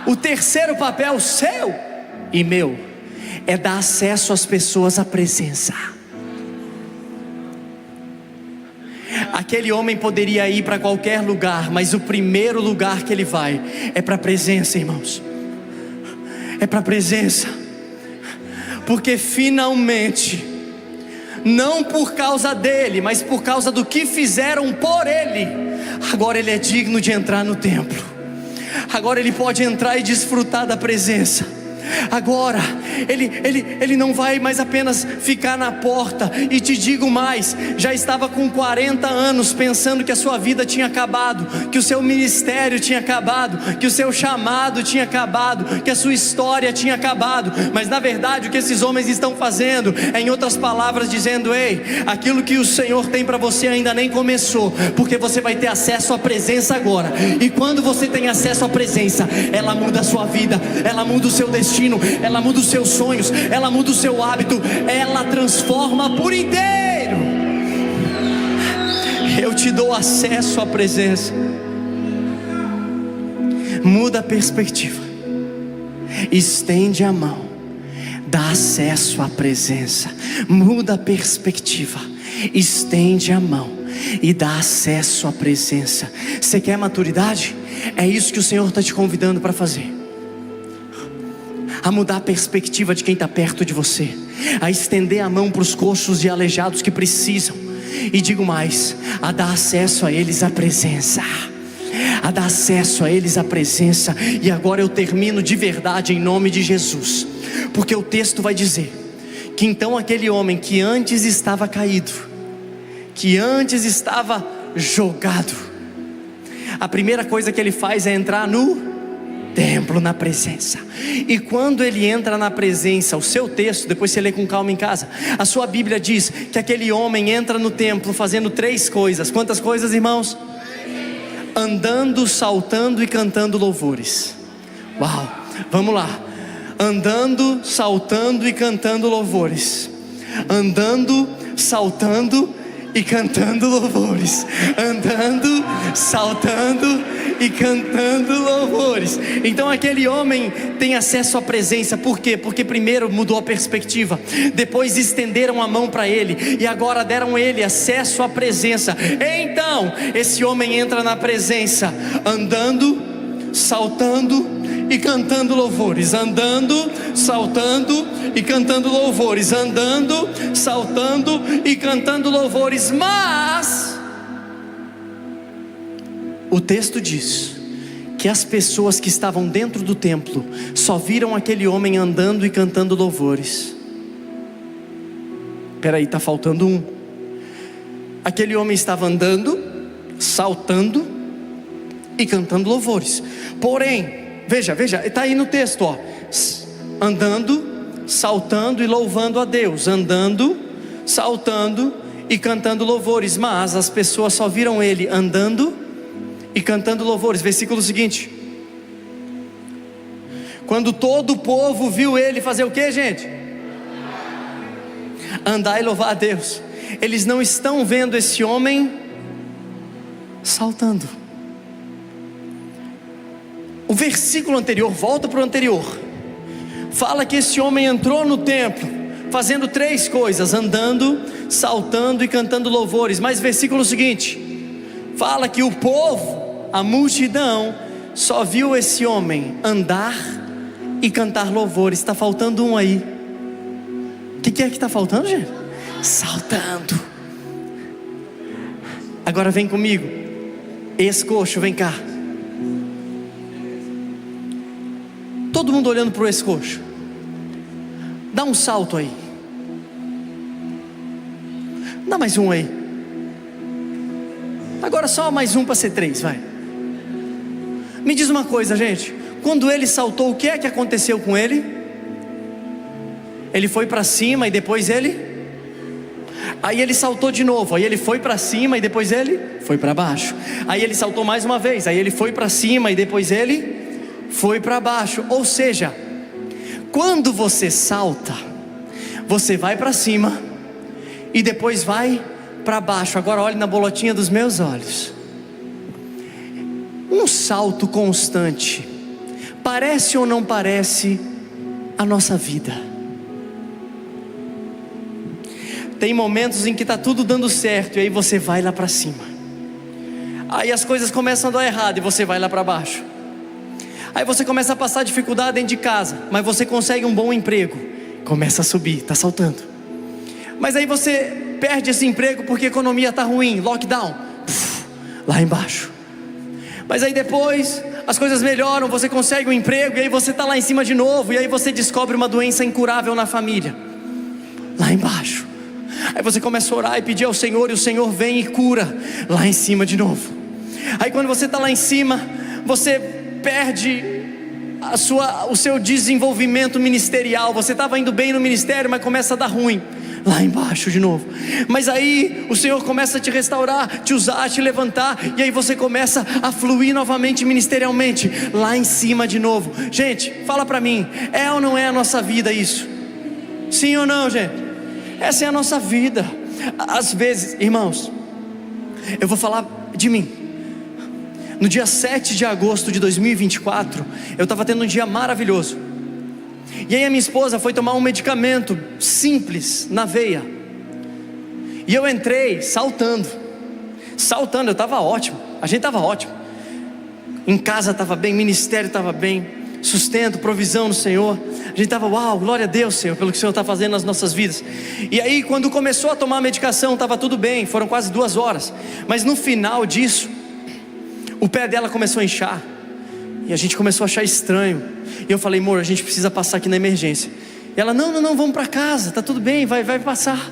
O terceiro papel seu e meu é dar acesso às pessoas à presença. Aquele homem poderia ir para qualquer lugar, mas o primeiro lugar que ele vai é para a presença, irmãos. É para a presença. Porque finalmente, não por causa dele, mas por causa do que fizeram por ele, agora ele é digno de entrar no templo. Agora ele pode entrar e desfrutar da presença. Agora ele não vai mais apenas ficar na porta. E te digo mais, já estava com 40 anos pensando que a sua vida tinha acabado, que o seu ministério tinha acabado, que o seu chamado tinha acabado, que a sua história tinha acabado. Mas na verdade o que esses homens estão fazendo é, em outras palavras, dizendo: ei, aquilo que o Senhor tem para você ainda nem começou, porque você vai ter acesso à presença agora. E quando você tem acesso à presença, ela muda a sua vida, ela muda o seu destino, ela muda os seus sonhos, ela muda o seu hábito, ela transforma por inteiro. Eu te dou acesso à presença. Muda a perspectiva, estende a mão, dá acesso à presença. Muda a perspectiva, estende a mão e dá acesso à presença. Você quer maturidade? É isso que o Senhor está te convidando para fazer. A mudar a perspectiva de quem está perto de você, a estender a mão para os coxos e aleijados que precisam, e digo mais, a dar acesso a eles à presença, a dar acesso a eles à presença. E agora eu termino de verdade em nome de Jesus, porque o texto vai dizer que então aquele homem que antes estava caído, que antes estava jogado, a primeira coisa que ele faz é entrar no templo, na presença. E quando ele entra na presença, o seu texto, depois você lê com calma em casa, a sua Bíblia diz que aquele homem entra no templo fazendo 3 coisas. Quantas coisas, irmãos? Andando, saltando e cantando louvores. Uau, vamos lá. Andando, saltando e cantando louvores. Andando, saltando e cantando louvores. Andando, saltando e cantando louvores. Então aquele homem tem acesso à presença. Por quê? Porque primeiro mudou a perspectiva, depois estenderam a mão para ele, e agora deram a ele acesso à presença. Então esse homem entra na presença, andando, saltando e cantando louvores. Andando, saltando e cantando louvores. Andando, saltando e cantando louvores. Mas o texto diz que as pessoas que estavam dentro do templo só viram aquele homem andando e cantando louvores. Peraí, está faltando um. Aquele homem estava andando, saltando e cantando louvores. Porém, veja, está aí no texto, ó. Andando, saltando e louvando a Deus. Andando, saltando e cantando louvores. Mas as pessoas só viram ele andando e cantando louvores. Versículo seguinte: quando todo o povo viu ele fazer o que, gente? Andar e louvar a Deus. Eles não estão vendo esse homem saltando. O versículo anterior, volta para o anterior, fala que esse homem entrou no templo fazendo 3 coisas: andando, saltando e cantando louvores. Mas versículo seguinte fala que o povo, a multidão, só viu esse homem andar e cantar louvores. Está faltando um aí. O que é que está faltando, gente? Saltando. Agora vem comigo, ex-coxo, vem cá. Todo mundo olhando para o ex-coxo. Dá um salto aí. Dá mais um aí. Agora só mais um para ser 3, vai. Me diz uma coisa, gente. Quando ele saltou, o que é que aconteceu com ele? Ele foi para cima e depois ele... Aí ele saltou de novo, aí ele foi para cima e depois ele foi para baixo. Aí ele saltou mais uma vez, aí ele foi para cima e depois ele foi para baixo. Ou seja, quando você salta, você vai para cima e depois vai para baixo. Agora olhe na bolotinha dos meus olhos. Um salto constante parece ou não parece a nossa vida? Tem momentos em que está tudo dando certo e aí você vai lá para cima. Aí as coisas começam a dar errado e você vai lá para baixo. Aí você começa a passar dificuldade dentro de casa, mas você consegue um bom emprego, começa a subir, está saltando. Mas aí você perde esse emprego porque a economia está ruim, lockdown, lá embaixo. Mas aí depois as coisas melhoram, você consegue um emprego e aí você está lá em cima de novo. E aí você descobre uma doença incurável na família, lá embaixo. Aí você começa a orar e pedir ao Senhor, e o Senhor vem e cura, lá em cima de novo. Aí quando você está lá em cima, você perde o seu desenvolvimento ministerial. Você estava indo bem no ministério, mas começa a dar ruim, lá embaixo de novo. Mas aí o Senhor começa a te restaurar, te usar, te levantar, e aí você começa a fluir novamente ministerialmente, lá em cima de novo. Gente, fala para mim, é ou não é a nossa vida isso? Sim ou não, gente? Essa é a nossa vida. Às vezes, irmãos, eu vou falar de mim. No dia 7 de agosto de 2024, eu estava tendo um dia maravilhoso. E aí a minha esposa foi tomar um medicamento simples na veia. E eu entrei saltando, eu estava ótimo. A gente estava ótimo. Em casa estava bem, ministério estava bem, sustento, provisão no Senhor. A gente estava, uau, glória a Deus, Senhor, pelo que o Senhor está fazendo nas nossas vidas. E aí quando começou a tomar a medicação, estava tudo bem, foram quase 2 horas. Mas no final disso, o pé dela começou a inchar, e a gente começou a achar estranho. E eu falei, amor, a gente precisa passar aqui na emergência. E ela, não, vamos para casa, tá tudo bem, vai passar.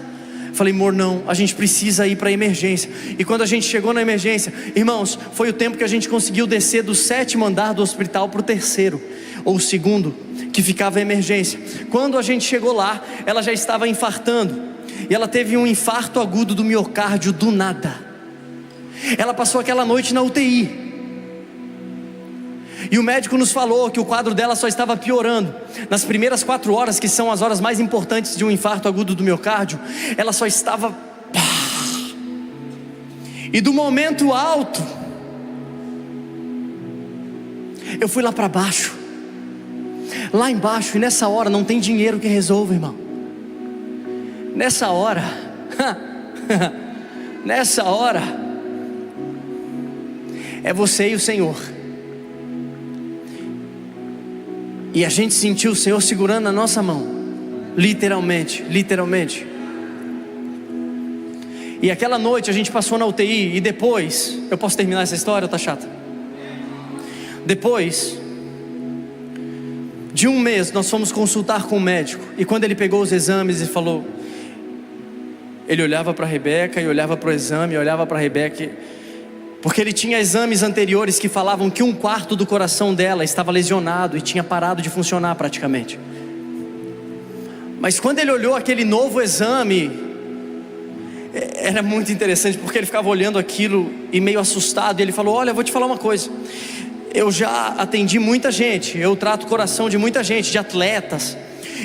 Eu falei, amor, não, a gente precisa ir para a emergência. E quando a gente chegou na emergência, irmãos, foi o tempo que a gente conseguiu descer do 7º andar do hospital para o 3º, ou o 2º, que ficava a emergência. Quando a gente chegou lá, ela já estava infartando, e ela teve um infarto agudo do miocárdio do nada. Ela passou aquela noite na UTI. E o médico nos falou que o quadro dela só estava piorando. Nas primeiras 4 horas, que são as horas mais importantes de um infarto agudo do miocárdio, ela só estava... E do momento alto, eu fui lá para baixo. Lá embaixo, e nessa hora não tem dinheiro que resolva, irmão. Nessa hora nessa hora é você e o Senhor. E a gente sentiu o Senhor segurando na nossa mão, literalmente. E aquela noite a gente passou na UTI. E depois, eu posso terminar essa história ou tá chata? Depois de um mês, nós fomos consultar com o médico. E quando ele pegou os exames e falou, ele olhava para a Rebeca e olhava para o exame, e olhava para a Rebeca, porque ele tinha exames anteriores que falavam que 1/4 do coração dela estava lesionado e tinha parado de funcionar praticamente. Mas quando ele olhou aquele novo exame, era muito interessante, porque ele ficava olhando aquilo e meio assustado. E ele falou, olha, eu vou te falar uma coisa, eu já atendi muita gente, eu trato o coração de muita gente, de atletas.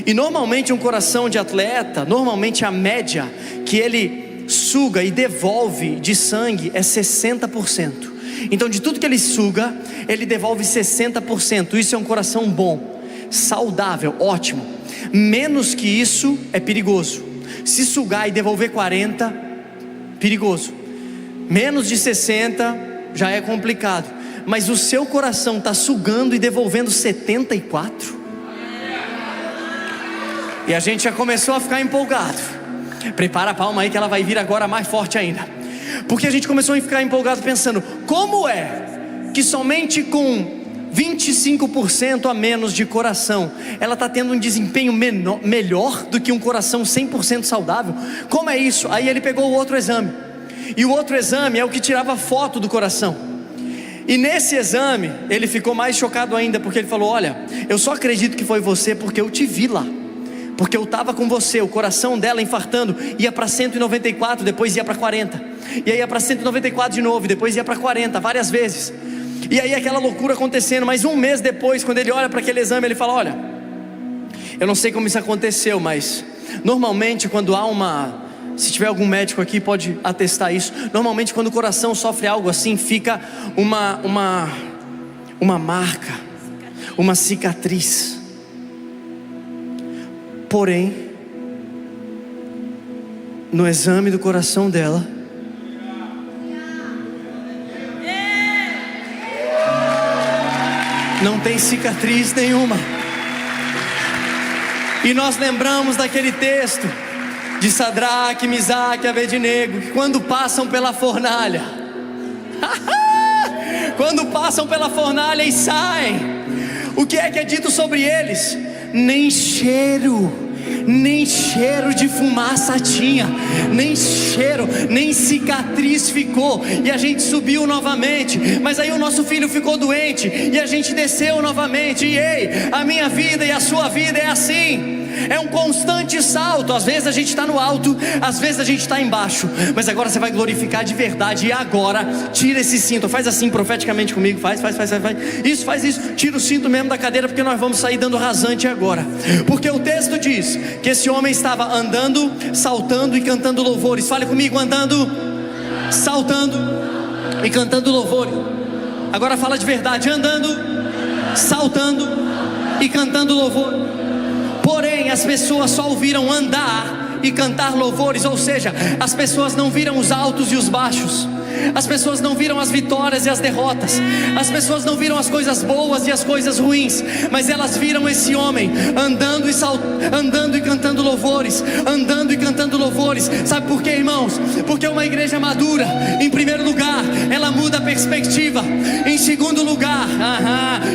E normalmente um coração de atleta, normalmente a média que ele suga e devolve de sangue é 60%. Então de tudo que ele suga, ele devolve 60%. Isso é um coração bom, saudável, ótimo. Menos que isso é perigoso. Se sugar e devolver 40, perigoso. Menos de 60 já é complicado. Mas o seu coração está sugando e devolvendo 74. E a gente já começou a ficar empolgado. Prepara a palma aí que ela vai vir agora mais forte ainda. Porque a gente começou a ficar empolgado pensando, como é que somente com 25% a menos de coração, ela está tendo um desempenho melhor do que um coração 100% saudável? Como é isso? Aí ele pegou o outro exame. E o outro exame é o que tirava foto do coração. E nesse exame, ele ficou mais chocado ainda, porque ele falou, olha, eu só acredito que foi você porque eu te vi lá. Porque eu estava com você, o coração dela infartando, ia para 194, depois ia para 40. E aí ia para 194 de novo, depois ia para 40, várias vezes. E aí aquela loucura acontecendo. Mas um mês depois, quando ele olha para aquele exame, ele fala, olha, eu não sei como isso aconteceu, mas normalmente quando há uma... Se tiver algum médico aqui pode atestar isso. Normalmente quando o coração sofre algo assim, fica uma marca, uma cicatriz. Porém, no exame do coração dela, não tem cicatriz nenhuma. E nós lembramos daquele texto de Sadraque, Misaque e Abednego, que quando passam pela fornalha quando passam pela fornalha e saem, o que é dito sobre eles? Nem cheiro de fumaça tinha, nem cheiro, nem cicatriz ficou. E a gente subiu novamente, mas aí o nosso filho ficou doente, e a gente desceu novamente. E ei, a minha vida e a sua vida é assim. É um constante salto. Às vezes a gente está no alto, às vezes a gente está embaixo. Mas agora você vai glorificar de verdade. E agora, tira esse cinto. Faz assim profeticamente comigo. Faz. Isso, faz isso. Tira o cinto mesmo da cadeira, porque nós vamos sair dando rasante agora. Porque o texto diz que esse homem estava andando, saltando e cantando louvores. Fale comigo, andando, saltando e cantando louvores. Agora fala de verdade, andando, saltando e cantando louvor. Porém, as pessoas só ouviram andar e cantar louvores. Ou seja, as pessoas não viram os altos e os baixos. As pessoas não viram as vitórias e as derrotas. As pessoas não viram as coisas boas e as coisas ruins. Mas elas viram esse homem andando e cantando louvores. Andando e cantando louvores. Sabe por quê, irmãos? Porque uma igreja madura, em primeiro lugar, ela muda a perspectiva. Em segundo lugar,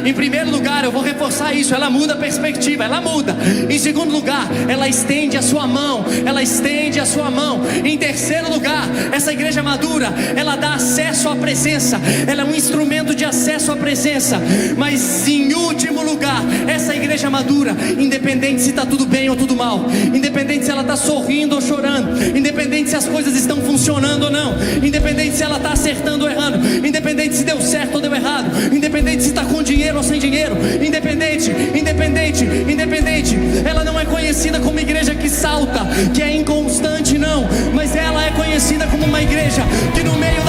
em primeiro lugar, eu vou reforçar isso, ela muda a perspectiva, ela muda. Em segundo lugar, ela estende a sua mão. Ela estende a sua mão. Em terceiro lugar, essa igreja madura, ela ela dá acesso à presença, ela é um instrumento de acesso à presença. Mas em último lugar, essa igreja madura, independente se está tudo bem ou tudo mal, independente se ela está sorrindo ou chorando, independente se as coisas estão funcionando ou não, independente se ela está acertando ou errando, independente se deu certo ou deu errado, independente se está com dinheiro ou sem dinheiro, independente, ela não é conhecida como igreja que salta, que é inconstante, não, mas ela é conhecida como uma igreja que no meio